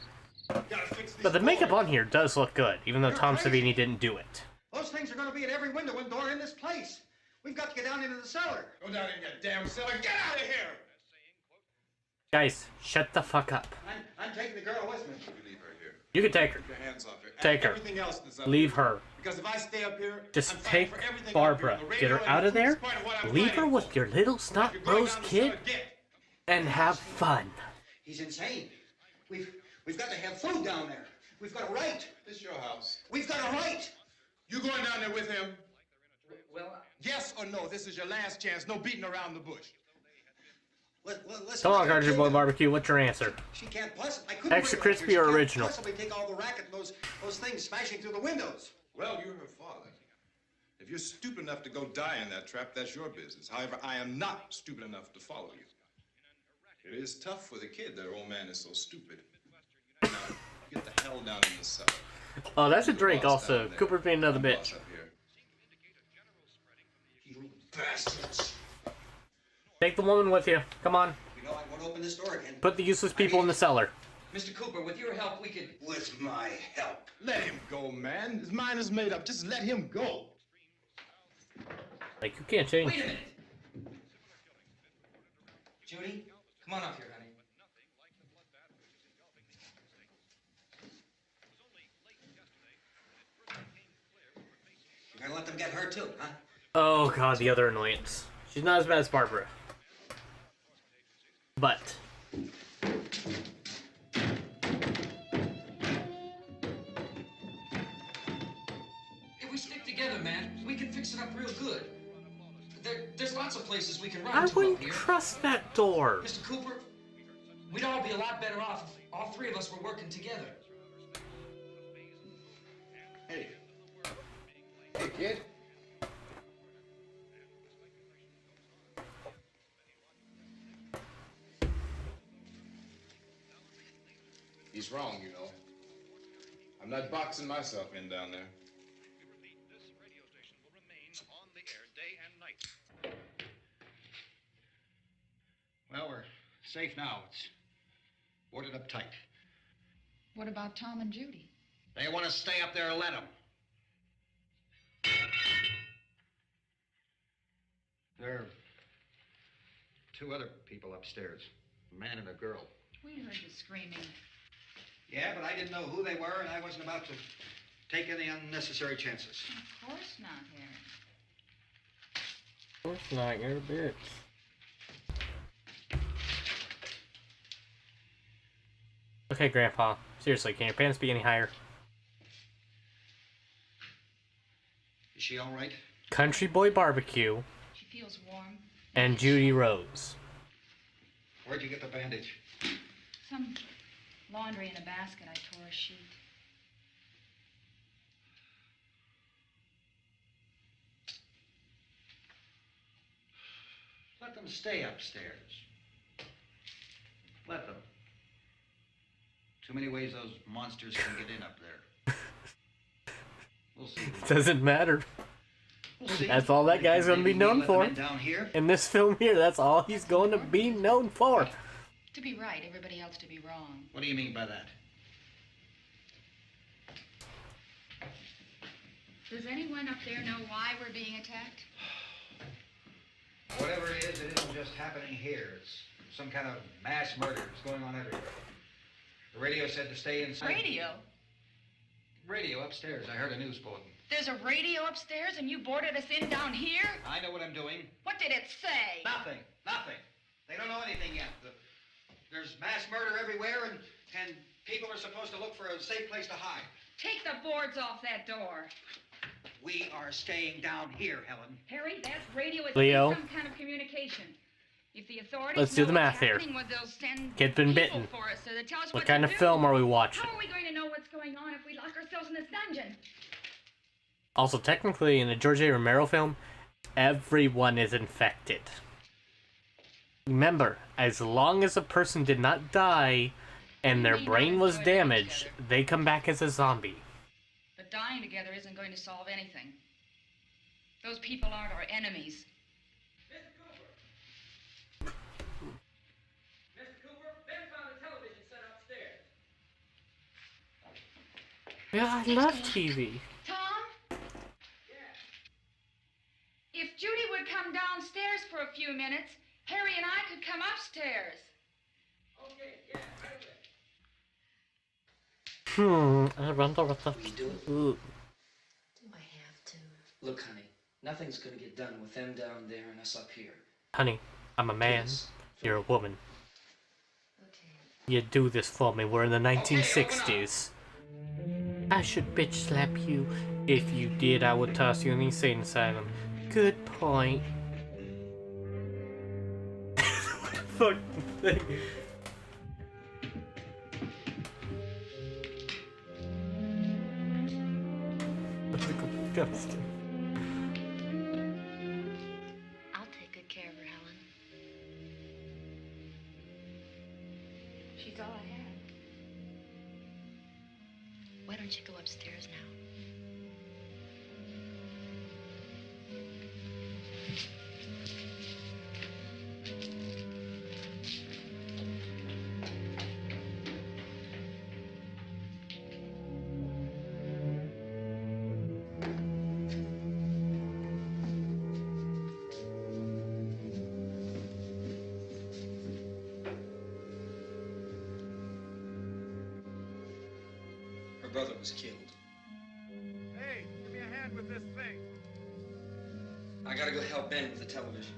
But the makeup on here does look good, even though Tom Savini didn't do it. Those things are going to be at every window and door in this place. We've got to get down into the cellar. Go down in that damn cellar. Get out of here! Guys, shut the fuck up. I'm taking the girl with me. You leave her here. You can take her. Keep your hands off her. Take her. Everything else is up Leave here. her. Because if I stay up here, Just I'm fighting take for everything Barbara. up here, the Get her radio out and of the there. food's part of what I'm Leave her fighting with for. your little If you're going snot-nosed down the kid cellar, get. and have fun. He's insane. We've got to have food down there. We've got a right. This your house. We've got a right. You going down there with him? Well, Yes or no? This is your last chance. No beating around the bush. Listen, Come on, Mr. Country Boy Kid, Barbecue, what's your answer? She can't possibly. I couldn't Extra bring her up crispy here. or She can't original? Possibly take all the racket and those things smashing through the windows. Well, you're her father. If you're stupid enough to go die in that trap, that's your business. However, I am not stupid enough to follow you. It is tough for the kid that old man is so stupid. Now, get the hell down in the cellar. Oh, that's a drink Boss also. down there. Cooper being another I'm bitch. boss up here. You bastards. Take the woman with you. Come on. You know, I won't open this door again. Put the useless people in the cellar. Mr. Cooper, with your help, we could... With my help. Let him go, man. His mind is made up. Just let him go. Like, you can't change. Wait a minute. Judy, come on up here, honey. You're gonna let them get hurt too, huh? Oh god, the other annoyance. She's not as bad as Barbara. But If we stick together, man, we can fix it up real good. There's lots of places we can run I to up wouldn't here. trust that door. Mr. Cooper, we'd all be a lot better off if all three of us were working together. Hey. Hey, kid. He's wrong, you know. I'm not boxing myself in down there. We repeat, this radio station will remain on the air day and night. Well, we're safe now. It's boarded up tight. What about Tom and Judy? They want to stay up there, let them. There are two other people upstairs, a man and a girl. We heard you screaming. Yeah, but I didn't know who they were, and I wasn't about to take any unnecessary chances. Of course not, Harry. Of course not, you're a bitch. Okay, Grandpa. Seriously, can your pants be any higher? Is she all right? Country Boy Barbecue She feels warm. and Judy Rose. Where'd you get the bandage? Some laundry in a basket. I tore a sheet. Let them stay upstairs. Let them. Too many ways those monsters can get in up there. We'll see. Doesn't matter. We'll see. That's all that guy's gonna be Maybe known let them for. in down here. In this film here, that's all he's going to be known for. To be right, everybody else to be wrong. What do you mean by that? Does anyone up there know why we're being attacked? Whatever it is, it isn't just happening here. It's some kind of mass murder. It's going on everywhere. The radio said to stay inside. Radio? Radio upstairs. I heard a news bulletin. There's a radio upstairs and you boarded us in down here? I know what I'm doing. What did it say? Nothing. Nothing. They don't know anything yet. There's mass murder everywhere, and people are supposed to look for a safe place to hide. Take the boards off that door. We are staying down here, Helen. Harry, that's radio. It's Leo. some kind of communication. If the authorities Let's do know the what's math here. happening, well, they'll send Kid's been people bitten. for us so they tell us What what kind to of do. film are we watching? How are we going to know what's going on if we lock ourselves in this dungeon? Also, technically, in a George A. Romero film, everyone is infected. Remember, as long as a person did not die and their brain was damaged, they come back as a zombie. But dying together isn't going to solve anything. Those people aren't our enemies. Mr. Cooper, Ben found a television set upstairs. Yeah, I love TV. Tom? If Judy would come downstairs for a few minutes, Harry and I could come upstairs. Okay, yeah, right away. I wonder what the... Will you do it? Ooh. Do I have to? Look, honey, nothing's gonna get done with them down there and us up here. Honey, I'm a man. Please. You're a woman. Okay. You do this for me. We're in the 1960s. I should bitch slap you. If you did, I would toss you in the insane asylum. Good point. Fuck thing. Disgusting. I'll take good care of her, Helen. She's all I have. Why don't you go upstairs now? Her brother was killed. Hey, give me a hand with this thing. I gotta go help Ben with the television.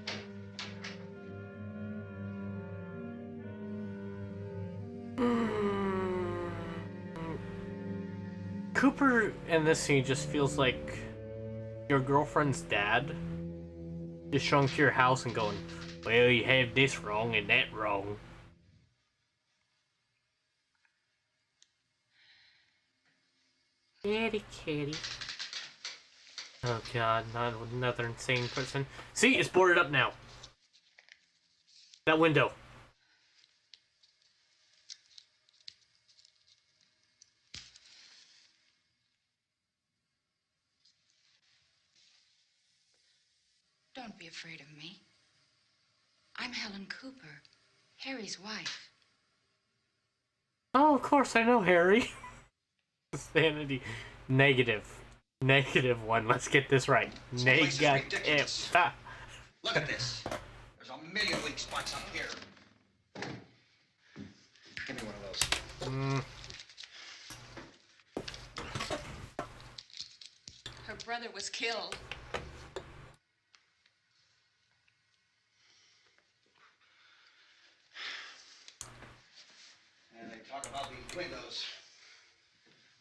Cooper in this scene just feels like your girlfriend's dad just showing to your house and going, well, you have this wrong and that wrong. Kitty, kitty. Oh god, not another insane person. See, it's boarded up now. That window. Don't be afraid of me. I'm Helen Cooper, Harry's wife. Oh, of course I know Harry. Sanity. Negative. Negative one. Let's get this right. This place is Negative. ridiculous. Ah. Look at this. There's a million weak spots up here. Give me one of those. Her brother was killed. And they talk about these windows.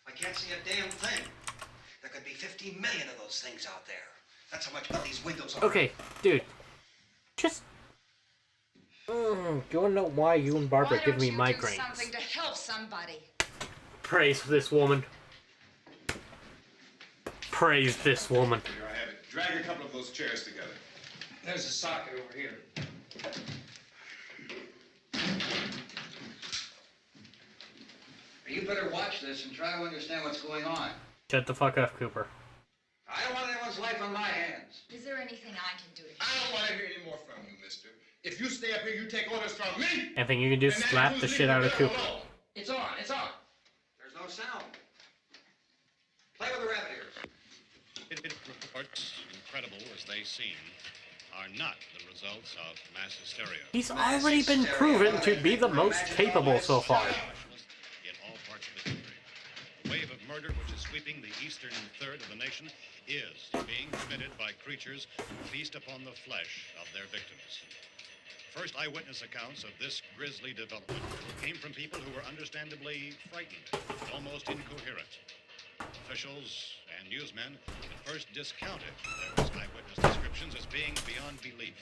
I can't see a damn thing. There could be 50 million of those things out there. That's how much good these windows are. Okay, dude. Just. Do you wanna know why you and Barbara give me Why don't you migraines? do something to help somebody? Praise this woman. Praise this woman. Here I have it. Drag a couple of those chairs together. There's a socket over here. You better watch this and try to understand what's going on. Shut the fuck up, Cooper. I don't want anyone's life on my hands. Is there anything I can do to I don't want to hear any more from you, mister. If you stay up here, you take orders from me. Anything you can do, and that slap the includes shit out of leaving me Cooper. alone. It's on, it's on. There's no sound. Play with the rabbit ears. Reports, incredible as they seem, are not the results of mass hysteria. He's already been proven to be the most capable so far. In all parts of the country. The wave of murder which is sweeping the eastern third of the nation is being committed by creatures who feast upon the flesh of their victims. First eyewitness accounts of this grisly development came from people who were understandably frightened, almost incoherent. Officials and and newsmen at first discounted those eyewitness descriptions as being beyond belief.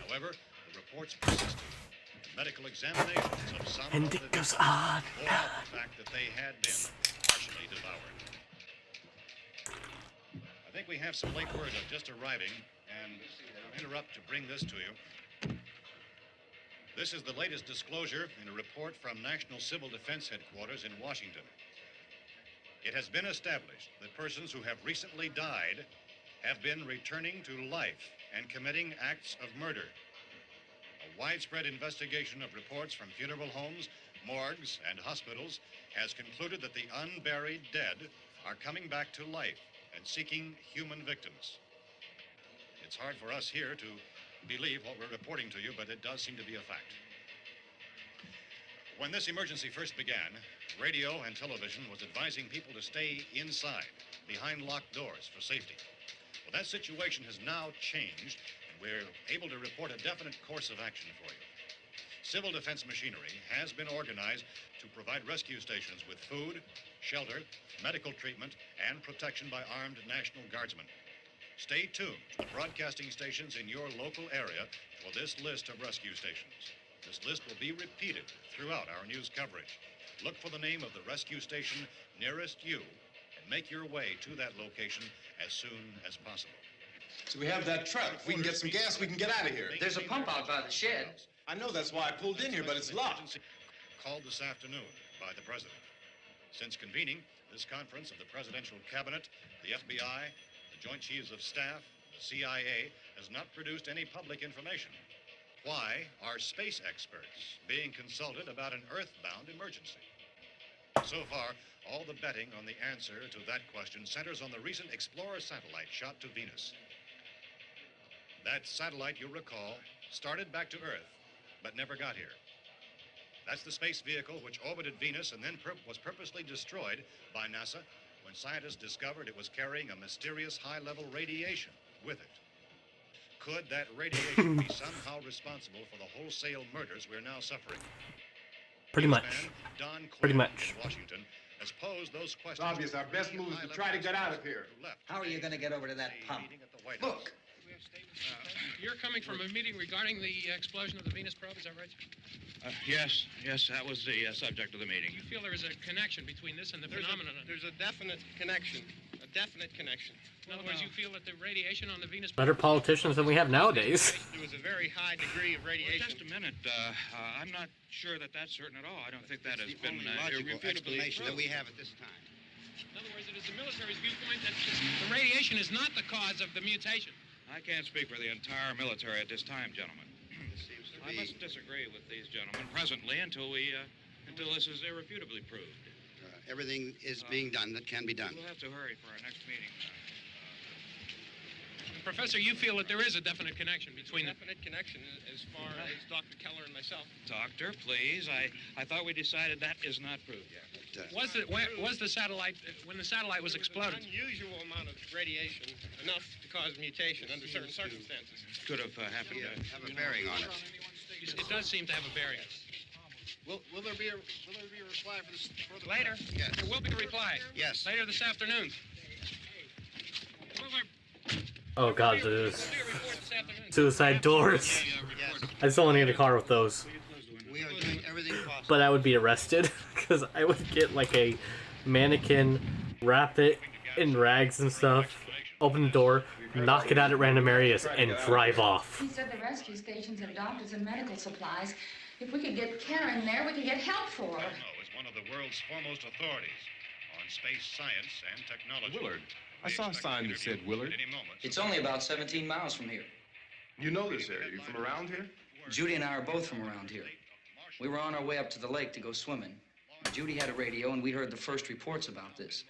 However, the reports persisted. The medical examinations of some And of the it goes victims on. bore out the fact that they had been partially devoured. I think we have some late word just arriving, and I'll interrupt to bring this to you. This is the latest disclosure in a report from National Civil Defense Headquarters in Washington. It has been established that persons who have recently died have been returning to life and committing acts of murder. A widespread investigation of reports from funeral homes, morgues, and hospitals has concluded that the unburied dead are coming back to life and seeking human victims. It's hard for us here to believe what we're reporting to you, but it does seem to be a fact. When this emergency first began, radio and television was advising people to stay inside, behind locked doors for safety. Well, that situation has now changed, and we're able to report a definite course of action for you. Civil defense machinery has been organized to provide rescue stations with food, shelter, medical treatment, and protection by armed National Guardsmen. Stay tuned to the broadcasting stations in your local area for this list of rescue stations. This list will be repeated throughout our news coverage. Look for the name of the rescue station nearest you and make your way to that location as soon as possible. So we have that truck. If we can get some gas, we can get out of here. There's a pump out by the shed. I know, that's why I pulled in here, but it's locked. Called this afternoon by the President. Since convening this conference of the Presidential Cabinet, the FBI, the Joint Chiefs of Staff, the CIA has not produced any public information. Why are space experts being consulted about an Earth-bound emergency? So far, all the betting on the answer to that question centers on the recent Explorer satellite shot to Venus. That satellite, you'll recall, started back to Earth, but never got here. That's the space vehicle which orbited Venus and then was purposely destroyed by NASA when scientists discovered it was carrying a mysterious high-level radiation with it. Could that radiation be somehow responsible for the wholesale murders we're now suffering? Pretty much. Newsman Don Pretty Quinn much. in Washington has posed those questions. It's obvious our best move is to try to get out of here. How are you going to get over to that pump? Look. You're coming from a meeting regarding the explosion of the Venus probe, is that right? Yes, that was the subject of the meeting. You feel there is a connection between this and the phenomenon? There's a definite connection. A definite connection. In other words, you feel that the radiation on the Venus Better politicians than we have nowadays. There was a very high degree of Well, radiation. just a minute. I'm not sure that that's certain at all. I don't think that has It's been the only logical irrefutably explanation that proved. we have at this time. In other words, it is the military's viewpoint that the radiation is not the cause of the mutation. I can't speak for the entire military at this time, gentlemen. This seems to I be... must disagree with these gentlemen presently until this is irrefutably proved. everything is being done that can be done. We'll have to hurry for our next meeting. Professor, you feel that there is a definite connection between them. Definite connection as far as Dr. Keller and myself. Doctor, please. I thought we decided that is not proved yet. Was the satellite, when the satellite was exploded? An unusual amount of radiation, enough to cause mutation under certain circumstances. Could have happened. Have a bearing on it. It does seem to have a bearing. Will there be a reply for this? Later? Yes. There will be a reply. Yes. Later this afternoon. Oh god, there's suicide doors. I just don't want to get a car with those. We are doing everything possible. But I would be arrested because I would get like a mannequin, wrap it in rags and stuff, open the door, knock it out at random areas, and drive off. He said the rescue stations have doctors and medical supplies. If we could get Karen there, we could get help for her. Ono is one of the world's foremost authorities on space science and technology. Willard. I saw a sign that said Willard. It's only about 17 miles from here. You know this area. You from around here? Judy and I are both from around here. We were on our way up to the lake to go swimming. Judy had a radio, and we heard the first reports about this.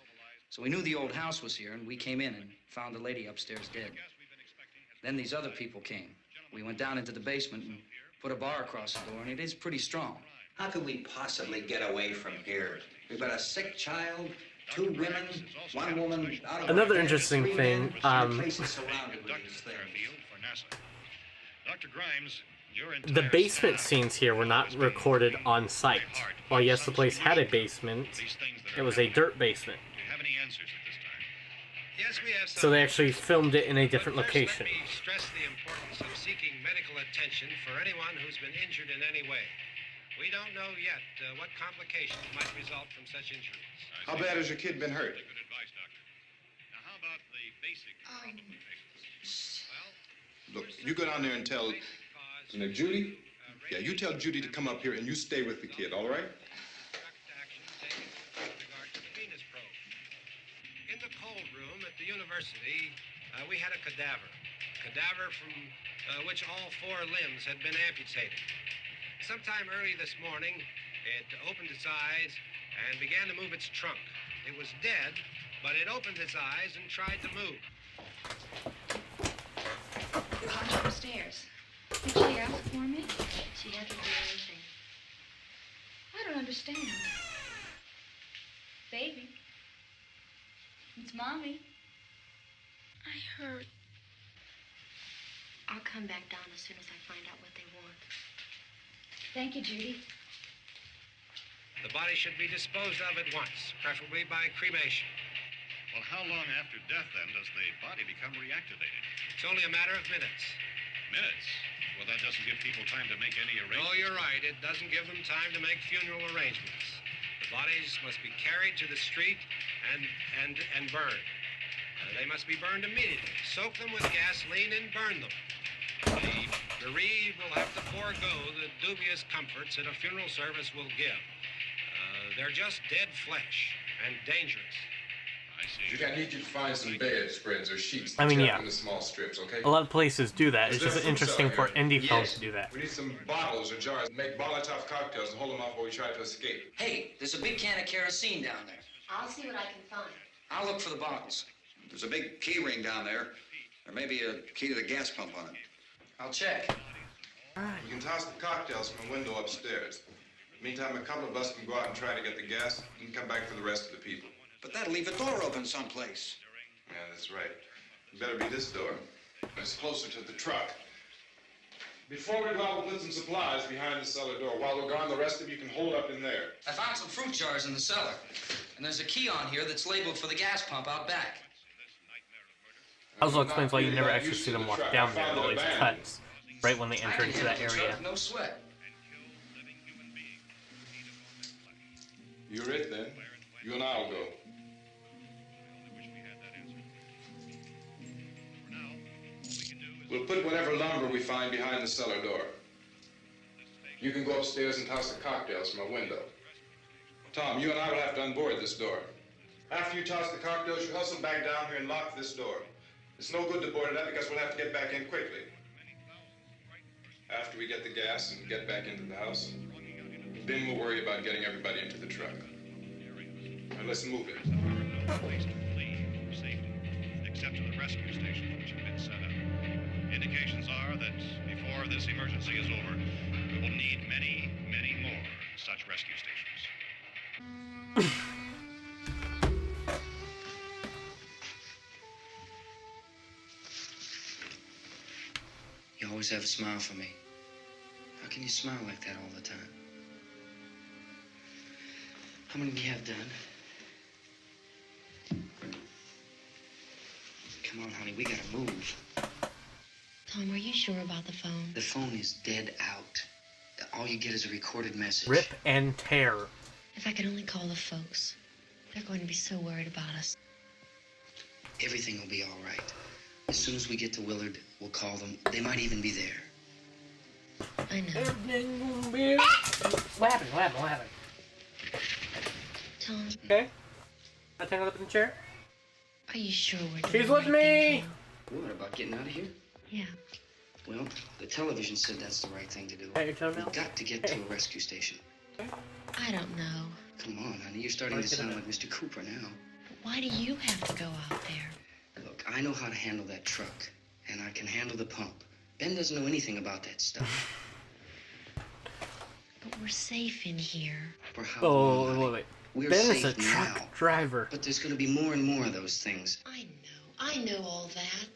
So we knew the old house was here, and we came in and found the lady upstairs dead. Then these other people came. We went down into the basement and put a bar across the door, and it is pretty strong. How could we possibly get away from here? We've got a sick child, 2 women, 1 woman out of Another our bed, interesting 3 thing, men, the place is surrounded with these things. Dr. Grimes, the basement scenes here were not recorded on site. While yes, the place had a basement, it was a dirt basement. Do you have any answers at this time? Yes, we have So they actually filmed it in a different But first, location. Let me stress the importance of seeking medical attention for anyone who's been injured in any way. We don't know yet what complications might result from such injuries. How bad has your kid been hurt? Good advice, Doctor. Now, how about the basic Look, you go down there and tell... Now, Judy? Yeah, you tell Judy to come up here and you stay with the kid, all right? In the cold room at the university, we had a cadaver from which all 4 limbs had been amputated. Sometime early this morning, it opened its eyes and began to move its trunk. It was dead, but it opened its eyes and tried to move. You're on upstairs. Did she ask for me? She hasn't done anything. I don't understand. Baby. It's Mommy. I heard. I'll come back down as soon as I find out what they want. Thank you, Judy. The body should be disposed of at once, preferably by cremation. Well, how long after death, then, does the body become reactivated? It's only a matter of minutes. Minutes? Well, that doesn't give people time to make any arrangements. No, you're right. It doesn't give them time to make funeral arrangements. The bodies must be carried to the street and burned. They must be burned immediately. Soak them with gasoline and burn them. The bereaved will have to forego the dubious comforts that a funeral service will give. They're just dead flesh and dangerous. I see. Judy, I need you to find some bedspreads or sheets. I mean, yeah. Into small strips, okay? A lot of places do that. It's Is there just a fruit interesting for cellar indie films to do that. We need some bottles or jars. Make Molotov cocktails and hold them off while we try to escape. Hey, there's a big can of kerosene down there. I'll see what I can find. I'll look for the bottles. There's a big key ring down there. There may be a key to the gas pump on it. I'll check. You can toss the cocktails from a window upstairs. Meantime, a couple of us can go out and try to get the gas and come back for the rest of the people. But that'll leave a door open someplace. Yeah, that's right. It better be this door. It's closer to the truck. Before we go out, we'll put some supplies behind the cellar door. While we're gone, the rest of you can hold up in there. I found some fruit jars in the cellar. And there's a key on here that's labeled for the gas pump out back. Also explains why you never actually see them walk down there. All these cuts right when they enter into that area. No sweat. You're it, then. You and I'll go. We'll put whatever lumber we find behind the cellar door. You can go upstairs and toss the cocktails from a window. Tom, you and I will have to unboard this door. After you toss the cocktails, you hustle back down here and lock this door. It's no good to board it up because we'll have to get back in quickly. After we get the gas and get back into the house, then we'll worry about getting everybody into the truck. Now let's move it. No place to flee for safety, except to the rescue stations which have been set up. Indications are that before this emergency is over, we will need many, many more such rescue stations. You always have a smile for me. How can you smile like that all the time? How many do you have done? Come on, honey, we gotta move. Tom, are you sure about the phone? The phone is dead out. All you get is a recorded message. Rip and tear. If I could only call the folks. They're going to be so worried about us. Everything will be all right. As soon as we get to Willard, we'll call them. They might even be there. I know. What happened? What happened? What happened? Tom, Okay. I tangled up in the chair. are you sure we're doing She's the with right me! thing, What about getting out of here? Tom? Yeah. Well, the television said that's the right thing to do. Hey, your toe now? We've got to get to a rescue station. I don't know. Come on, honey, you're starting to sound like Mr. Cooper now. Why do you have to go out there? Look, I know how to handle that truck, and I can handle the pump. Ben doesn't know anything about that stuff. But we're safe in here. For how Oh, long, honey? wait. We're Ben is safe a truck now. driver. But there's going to be more and more of those things. I know all that.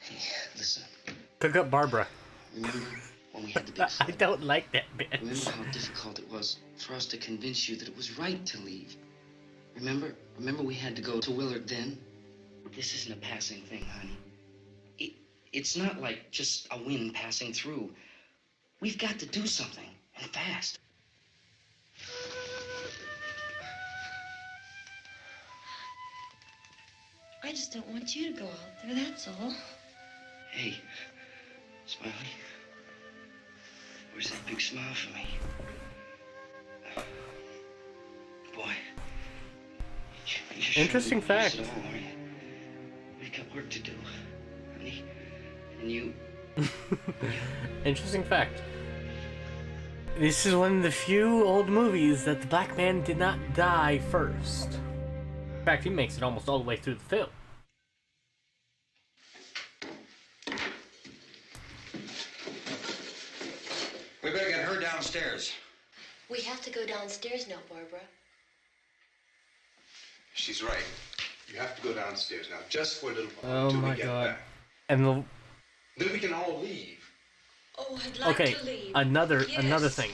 Hey, listen. Pick up Barbara. Remember when we had the big I fight? don't like that bitch. Remember how difficult it was for us to convince you that it was right to leave? Remember we had to go to Willard then? This isn't a passing thing, honey. It's not like just a wind passing through. We've got to do something, and fast. I just don't want you to go out there, that's all. Hey, Smiley. Where's that big smile for me? Boy. You're sure Interesting you can use fact. it all, aren't you? We've got work to do, honey. And you... Interesting fact. This is one of the few old movies that the black man did not die first. In fact, he makes it almost all the way through the film. We better get her downstairs. We have to go downstairs now, Barbara. She's right. You have to go downstairs now, just for a little while. Oh until my we get god. back. And the Then we can all leave. Oh, I'd like okay, to leave. another Yes. thing.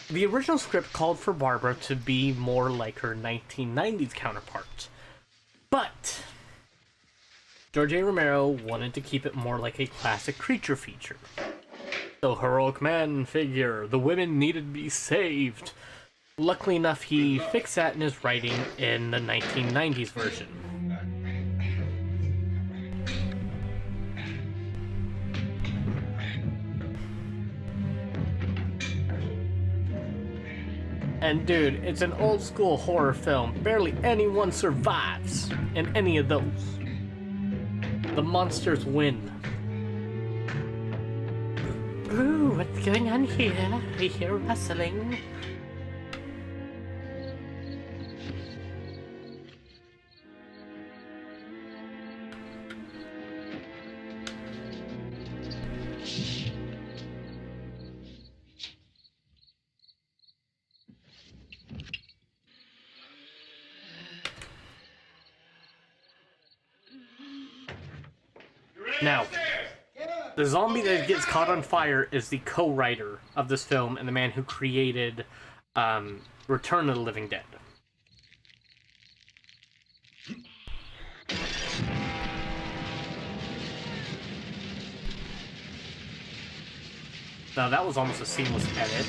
The original script called for Barbara to be more like her 1990s counterpart. But George A. Romero wanted to keep it more like a classic creature feature. The heroic man figure, the women needed to be saved. Luckily enough, he fixed that in his writing in the 1990s version. And dude, it's an old school horror film. Barely anyone survives in any of those. The monsters win. Ooh, what's going on here? I hear rustling. Now, the zombie that gets caught on fire is the co-writer of this film and the man who created Return of the Living Dead. Now that was almost a seamless edit.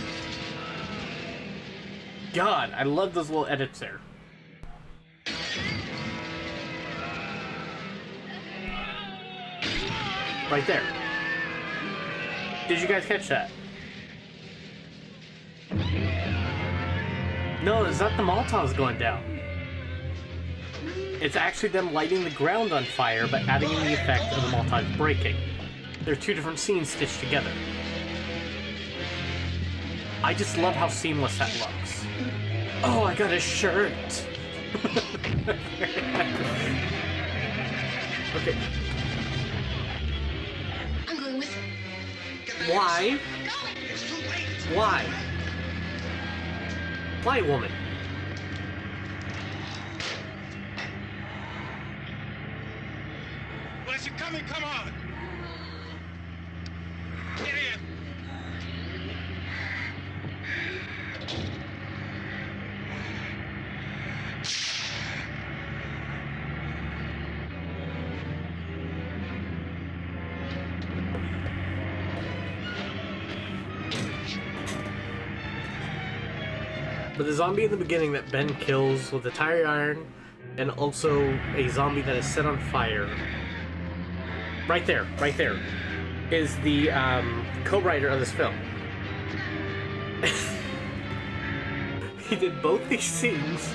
God, I love those little edits there. Right there. Did you guys catch that? No, it's not the Molotovs going down. It's actually them lighting the ground on fire, but adding in the effect of the Molotovs breaking. They're two different scenes stitched together. I just love how seamless that looks. Oh, I got a shirt! Okay. I'm going with him. Why? Why? Why, woman? Well, if you're coming, come on. Get in. But the zombie in the beginning that Ben kills with the tire iron, and also a zombie that is set on fire. Right there, is the co-writer of this film. He did both these scenes.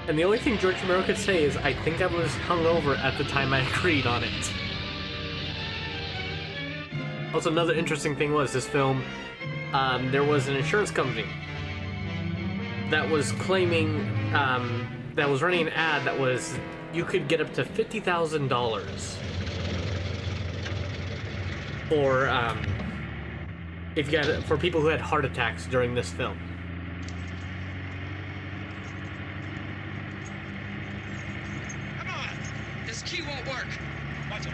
And the only thing George Romero could say is, I think I was hungover at the time I agreed on it. Also, another interesting thing was this film, there was an insurance company that was claiming, that was running an ad that was, you could get up to $50,000 for, if you got, for people who had heart attacks during this film. Come on. This key won't work. Watch it.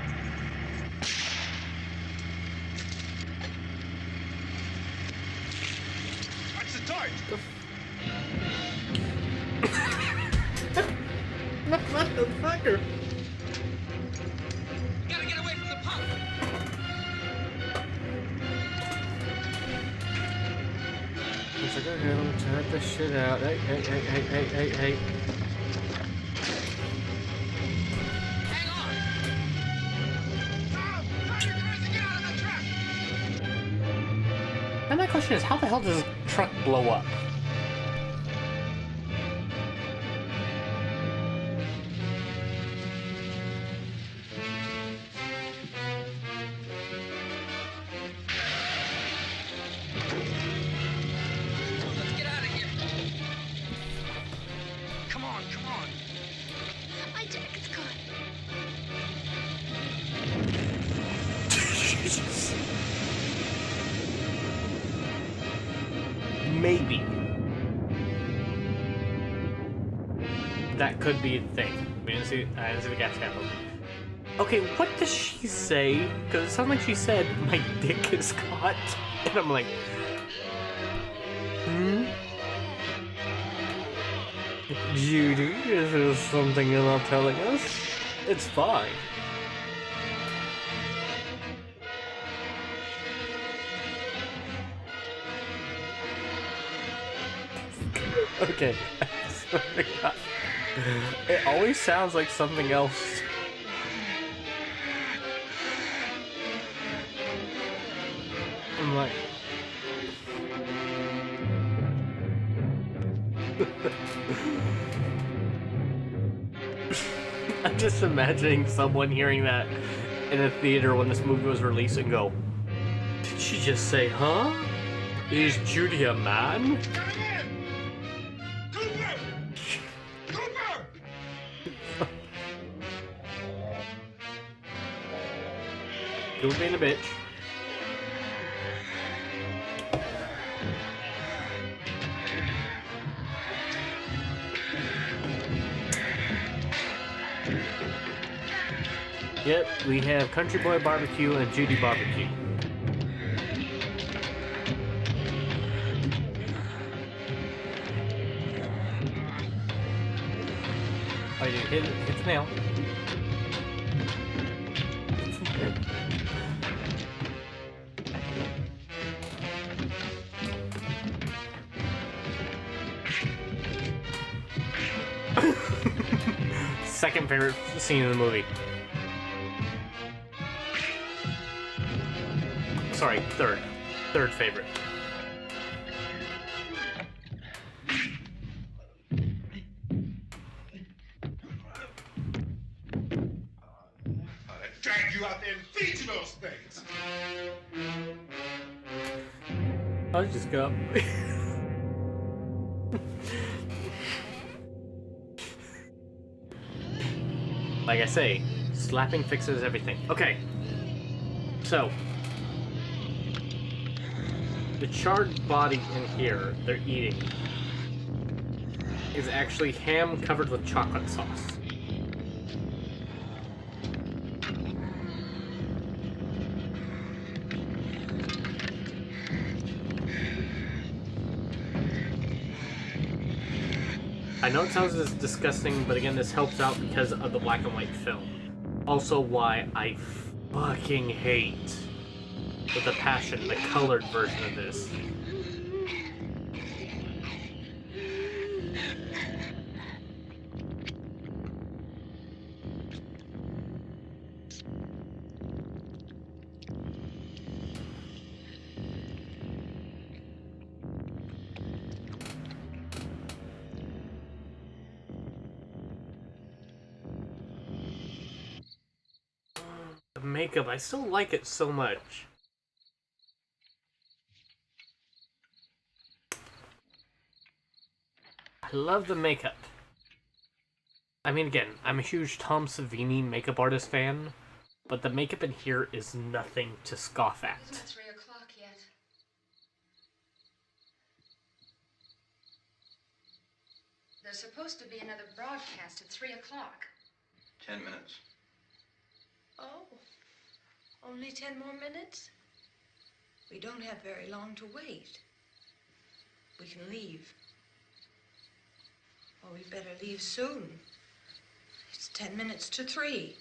Motherfucker! Gotta get away from the pump. It's like, okay, let me check this shit out. Hey. Hang on. Tom, get out of the truck. And my question is, how the hell does a truck blow up? Let's get out of here. Come on. My jacket's caught. Maybe. That could be a thing. I didn't see the gas cap open. Okay, what does she say? Because it sounded like she said, my dick is caught. And I'm like, Judy, is there something you're not telling us? It's fine. Okay. I swear to God. It always sounds like something else. I'm like... I'm just imagining someone hearing that in a theater when this movie was released and go, did she just say, huh? Is Judy a man? Don't be a bitch. Yep, we have Country Boy Barbecue and Judy Barbecue. Oh, you hit the nail. Second favorite scene in the movie. Sorry, third. Third favorite. Drag you out there and feed you those things. I'll just go. Like I say, slapping fixes everything. Okay. So, the charred body in here they're eating is actually ham covered with chocolate sauce. I know it sounds disgusting, but again, this helps out because of the black and white film. Also, why I fucking hate, with a passion, the colored version of this. The makeup, I still like it so much. I love the makeup. I mean, again, I'm a huge Tom Savini makeup artist fan, but the makeup in here is nothing to scoff at. It's not 3 o'clock yet. There's supposed to be another broadcast at 3 o'clock. 10 minutes. Oh, only 10 more minutes? We don't have very long to wait. we can leave. Well, we better leave soon. It's 10 minutes to 3.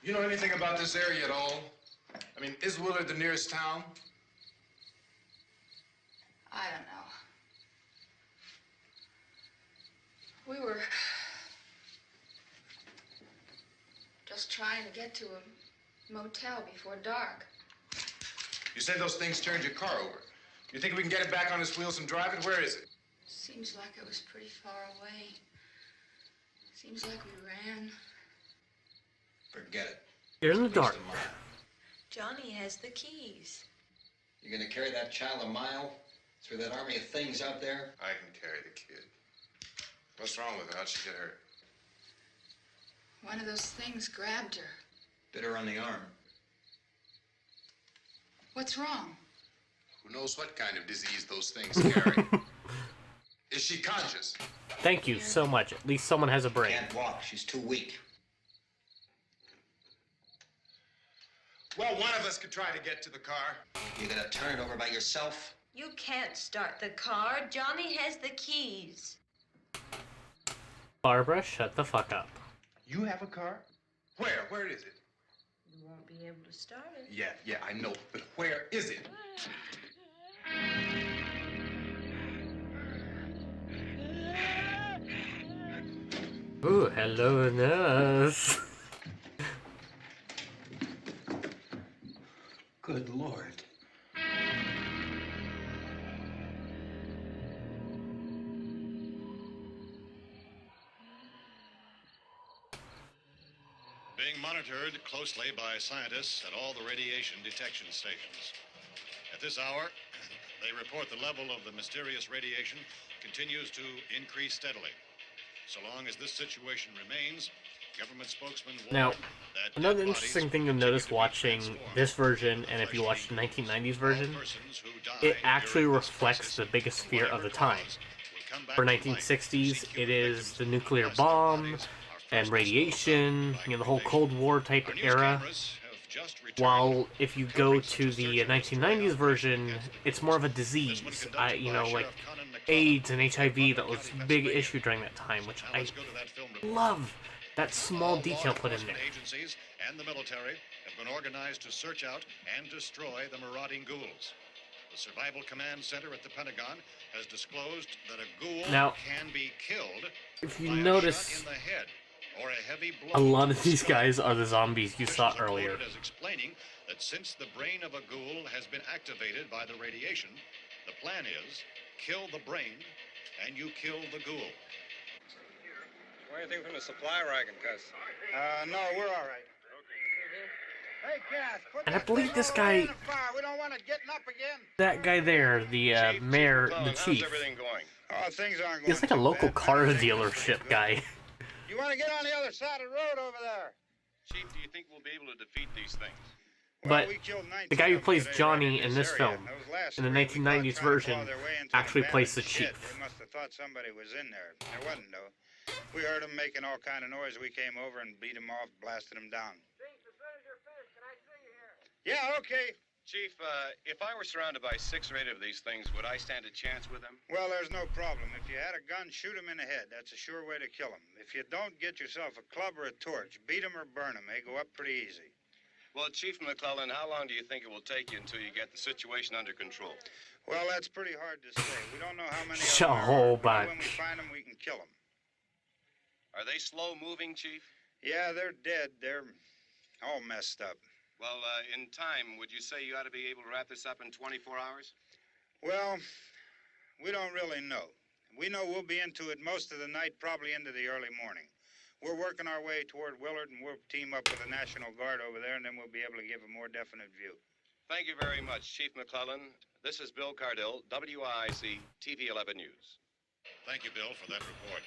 You know anything about this area at all? I mean, is Willard the nearest town? I don't know. We were just trying to get to a motel before dark. You said those things turned your car over. You think we can get it back on its wheels and drive it? Where is it? Seems like it was pretty far away. Seems like we ran. Forget it. You're in the dark. Johnny has the keys. You're gonna carry that child a mile through that army of things out there? I can carry the kid. What's wrong with her? How'd she get hurt? One of those things grabbed her. Bit her on the arm. What's wrong? Who knows what kind of disease those things carry? Is she conscious? Thank you so much. At least someone has a brain. Can't walk. She's too weak. Well, one of us could try to get to the car. You gonna turn it over by yourself? You can't start the car. Johnny has the keys. Barbara, shut the fuck up. You have a car? Where? Where is it? You won't be able to start it. Yeah, I know. But where is it? Ooh, hello, nurse. Good Lord. Being monitored closely by scientists at all the radiation detection stations. At this hour, they report the level of the mysterious radiation continues to increase steadily. So long as this situation remains, government spokesman warned Now, that another dead interesting bodies thing to will notice continue to be watching transformed this version, and if you into watch the flesh eaters. 1990s version, All persons who die it actually during this reflects crisis, the biggest for fear of the whatever time. cause, will come back For to life, 1960s, seek it human is victims, the nuclear unless their bomb bodies are and first radiation, disposed of you know, the whole by Cold War type Our news era. cameras have just returned While if you go covering such to a the search and 1990s destroy version, operation it's against more of a This disease. one conducted You by know, like Sheriff Conan McClellan AIDS and of HIV Putnam that was County, a big Pennsylvania. issue during that time, which Now I let's go to that film report. love. That small All detail law put in there. enforcement agencies and the military have been organized to search out and destroy the marauding ghouls. The Survival Command Center at the Pentagon has disclosed that a ghoul Now, can be killed if you by a notice, shot in the head or a heavy blow a lot to of the these skull. guys are the zombies you saw Officials are earlier. quoted as explaining that since the brain of a ghoul has been activated by the radiation, the plan is kill the brain and you kill the ghoul. Anything from the supply wagon, Cuz? No, we're all right. Hey, Cass, put And I that believe thing this all the way guy, in the fire. We don't want it getting up again. that guy there, the mayor, the How's chief, everything going? Oh, things aren't going he's like a too local bad. car Everything's dealership good. guy. You want to get on the other side of the road over there? Chief, do you think we'll be able to defeat these things? Well, But we killed 19 the guy who of them plays today Johnny right in this area, film, and those last in the three we caught 1990s trying to version, claw their way into actually an plays the abandoned shed. chief. They must have thought somebody was in there. There wasn't, though. We heard them making all kind of noise. We came over and beat them off, blasted them down. Yeah, okay. Chief, if I were surrounded by 6 or 8 of these things, would I stand a chance with them? Well, there's no problem. If you had a gun, shoot him in the head. That's a sure way to kill him. If you don't, get yourself a club or a torch. Beat him or burn him. They go up pretty easy. Well, Chief McClellan, how long do you think it will take you until you get the situation under control? Well, that's pretty hard to say. We don't know how many of Shut them a there hole, are. But bud. when we find them, we can kill them. Are they slow-moving, Chief? Yeah, they're dead. They're all messed up. Well, in time, would you say you ought to be able to wrap this up in 24 hours? Well, we don't really know. We know we'll be into it most of the night, probably into the early morning. We're working our way toward Willard, and we'll team up with the National Guard over there, and then we'll be able to give a more definite view. Thank you very much, Chief McClellan. This is Bill Cardill, WIC TV 11 News. Thank you, Bill, for that report.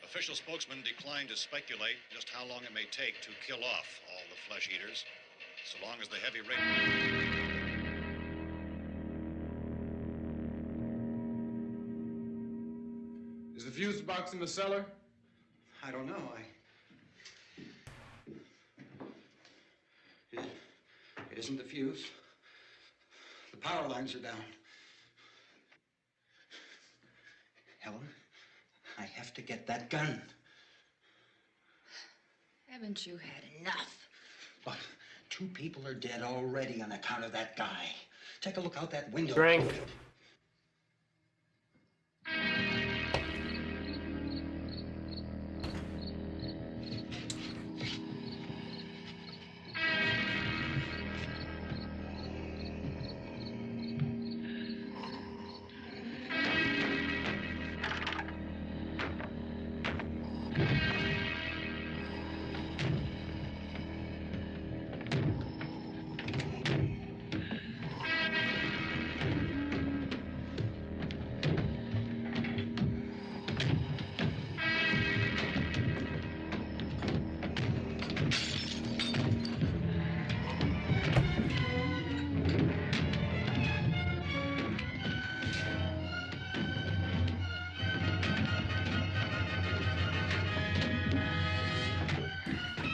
Official spokesman declined to speculate just how long it may take to kill off all the flesh eaters, so long as the heavy rain... Is the fuse box in the cellar? I don't know. isn't the fuse. The power lines are down. Helen, I have to get that gun. Haven't you had enough? But 2 people are dead already on account of that guy. Take a look out that window. Drink.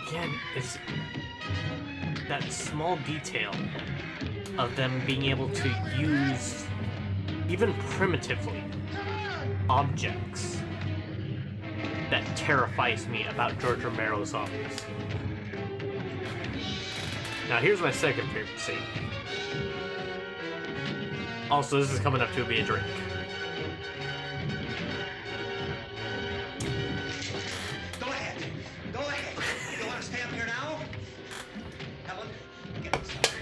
Again, it's that small detail of them being able to use, even primitively, objects that terrifies me about George Romero's zombies. Now here's my second favorite scene. Also, this is coming up to be a drink. Go ahead. Go ahead. You want to stay up here now? Helen, get in the cellar.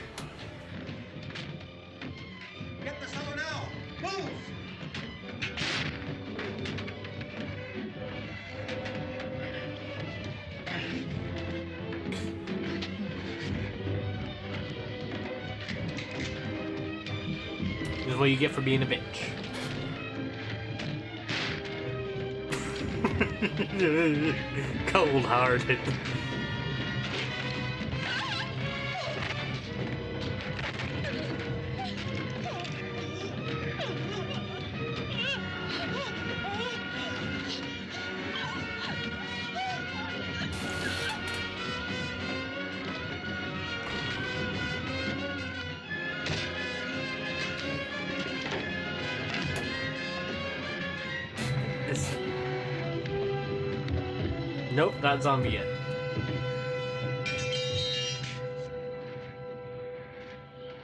Get in the cellar now. Move! This is what you get for being a bitch. Cold-hearted. Nope, not zombie yet.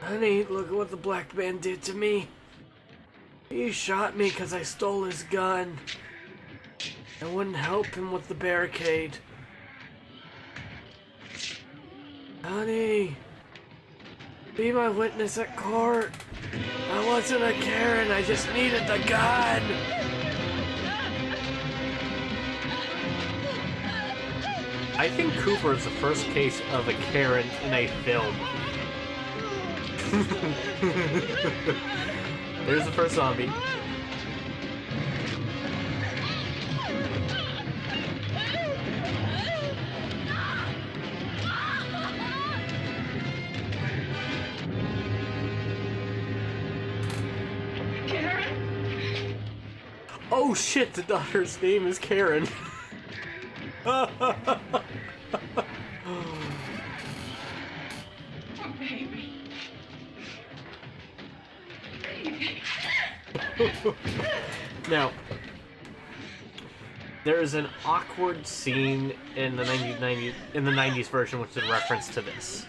Honey, look at what the black man did to me. He shot me because I stole his gun. I wouldn't help him with the barricade. Honey, be my witness at court. I wasn't a Karen, I just needed the gun. I think Cooper is the first case of a Karen in a film. There's the first zombie. Karen? Oh shit, the daughter's name is Karen. Oh, baby. Now, there is an awkward scene in the 90s version which is a reference to this.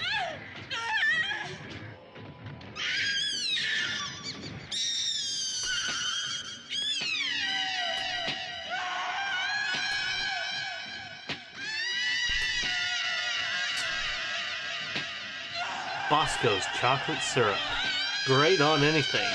Bosco's chocolate syrup. Great on anything.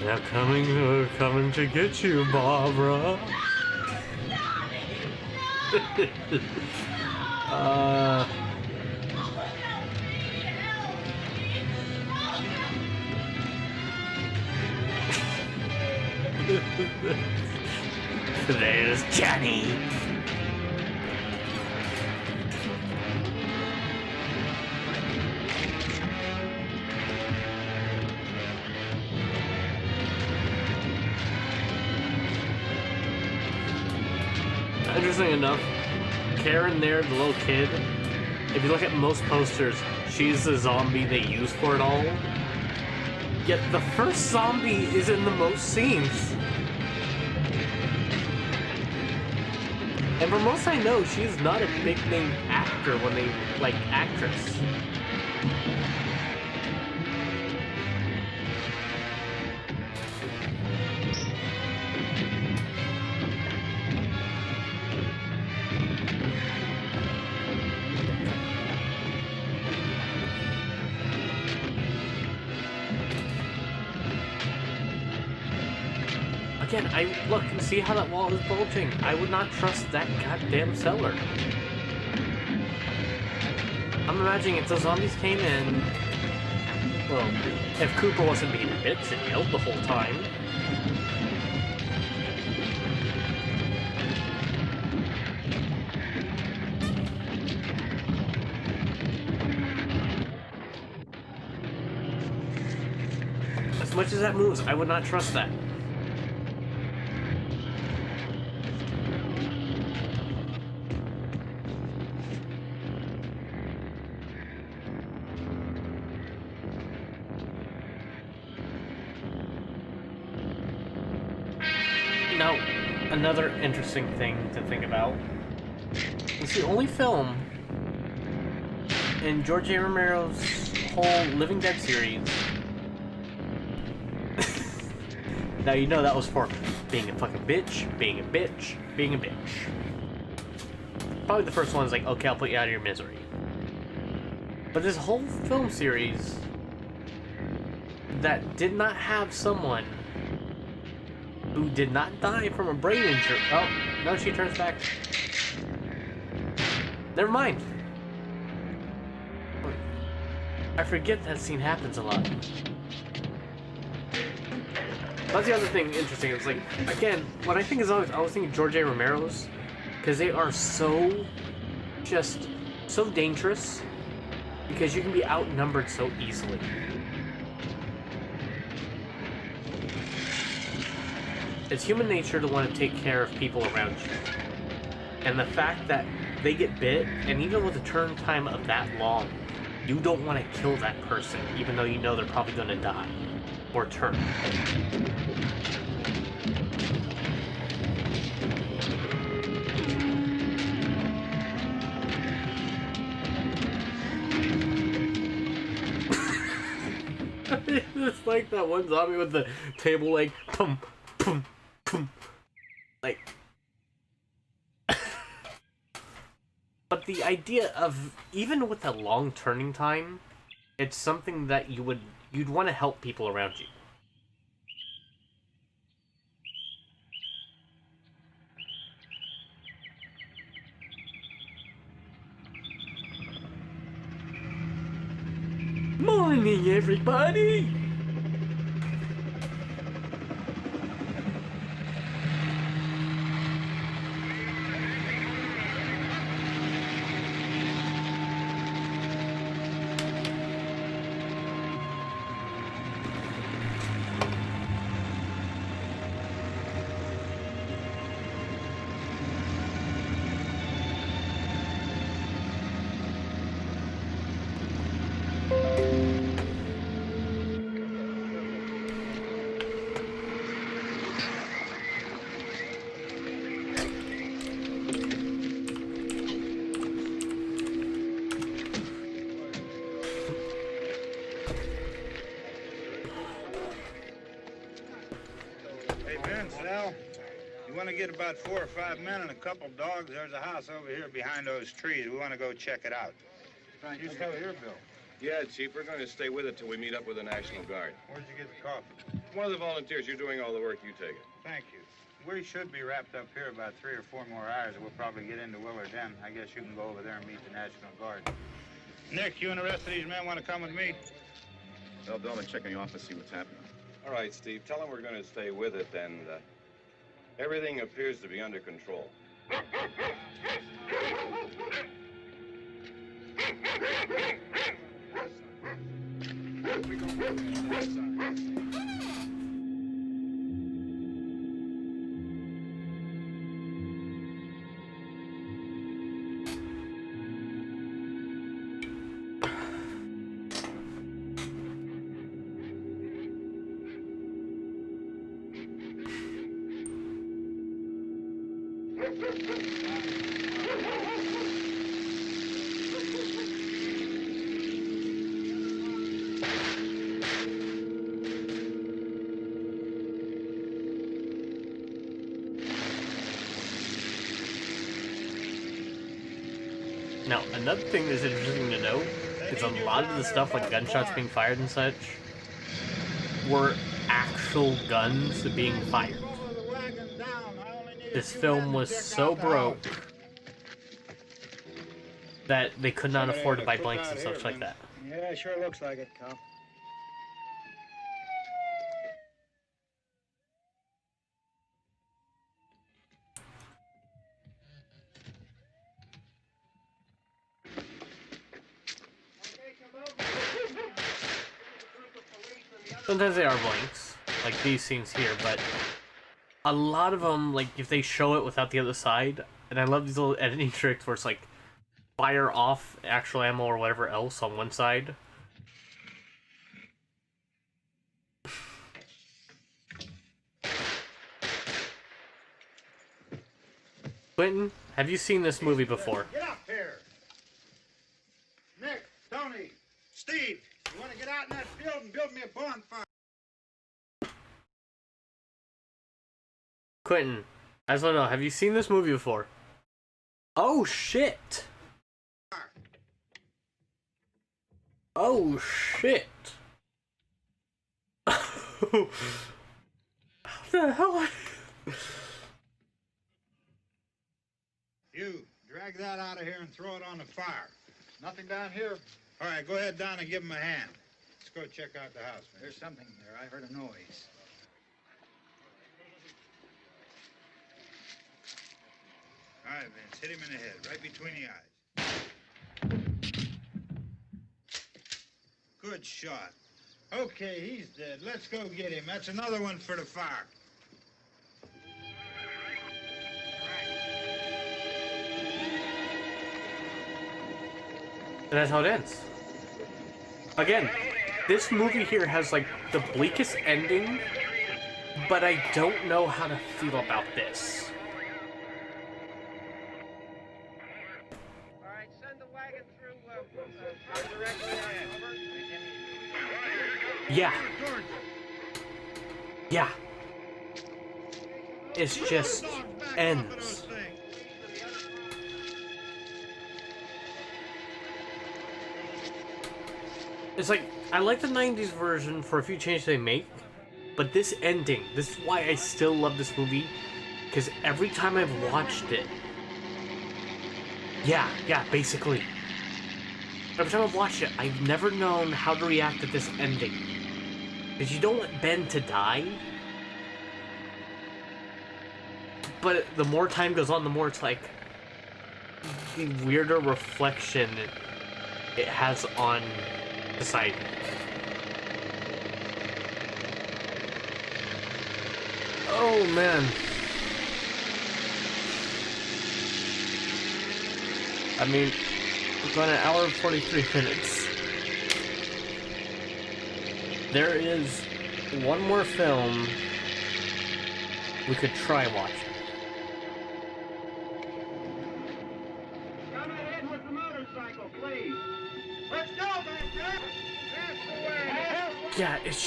They're coming to get you, Barbara. There's Johnny. Interesting enough, Karen there, the little kid, if you look at most posters, she's the zombie they use for it all. Yet the first zombie is in the most scenes. And from most I know, she's not a big name actor when they, like, actress. Again, I look and see how that wall is bulging. I would not trust that goddamn cellar. I'm imagining if the zombies came in, well, if Cooper wasn't being bitched and yelled the whole time. As much as that moves, I would not trust that. Now, another interesting thing to think about. It's the only film in George A. Romero's whole Living Dead series. Now you know that was for being a fucking bitch, being a bitch, being a bitch. Probably the first one is like, okay, I'll put you out of your misery. But this whole film series that did not have someone who did not die from a brain injury. Oh, no, she turns back. Never mind. I forget that scene happens a lot. That's the other thing interesting. It's like, again, what I think is always, I was thinking George A. Romero's, because they are so, just, so dangerous, because you can be outnumbered so easily. It's human nature to want to take care of people around you. And the fact that they get bit, and even with a turn time of that long, you don't want to kill that person, even though you know they're probably going to die. Or turn. It's like that one zombie with the table leg. Pum, pum, pum. Like. But the idea of, even with a long turning time, it's something that you'd want to help people around you. Morning, everybody! Sal, you want to get about 4 or 5 men and a couple dogs? There's a house over here behind those trees. We want to go check it out. You still here, Bill? Yeah, Chief, we're going to stay with it till we meet up with the National Guard. Where'd you get the coffee? One of the volunteers. You're doing all the work. You take it. Thank you. We should be wrapped up here about 3 or 4 more hours. We'll probably get into Willard then. I guess you can go over there and meet the National Guard. Nick, you and the rest of these men want to come with me? Well, Bill, I'm check on your office, see what's happening. All right, Steve, tell him we're going to stay with it, and everything appears to be under control. Now, another thing that's interesting to note is a lot of the stuff, like gunshots being fired and such, were actual guns being fired. This film was so broke that they could not afford to buy blanks and stuff like that. Yeah, sure looks like it, Cal. Sometimes they are blanks, like these scenes here, but a lot of them, like, if they show it without the other side, and I love these little editing tricks where it's like, fire off actual ammo or whatever else on one side. Quentin, have you seen this movie before? Get up here! Nick, Tony, Steve, you want to get out in that field and build me a bonfire? Quentin, I just want to know, have you seen this movie before? Oh shit! Oh shit! How the hell? You, drag that out of here and throw it on the fire. Nothing down here? All right, go ahead down and give him a hand. Let's go check out the house, man. There's something there. I heard a noise. All right, Vince, hit him in the head, right between the eyes. Good shot. Okay, he's dead. Let's go get him. That's another one for the fire. And that's how it ends. Again, this movie here has like the bleakest ending, but I don't know how to feel about this. Alright, send the wagon through directly ahead. Over. Yeah. Yeah. It's just ends. It's like, I like the 90s version for a few changes they make, but this ending, this is why I still love this movie, because every time I've watched it, yeah, basically. Every time I've watched it, I've never known how to react to this ending. Because you don't want Ben to die, but the more time goes on, the more it's like, the weirder reflection it has on society. Oh man. I mean, we've got an hour and 43 minutes. There is one more film we could try watching. Come ahead with the motorcycle, please. Let's go, back there. That's the way. Yeah, it's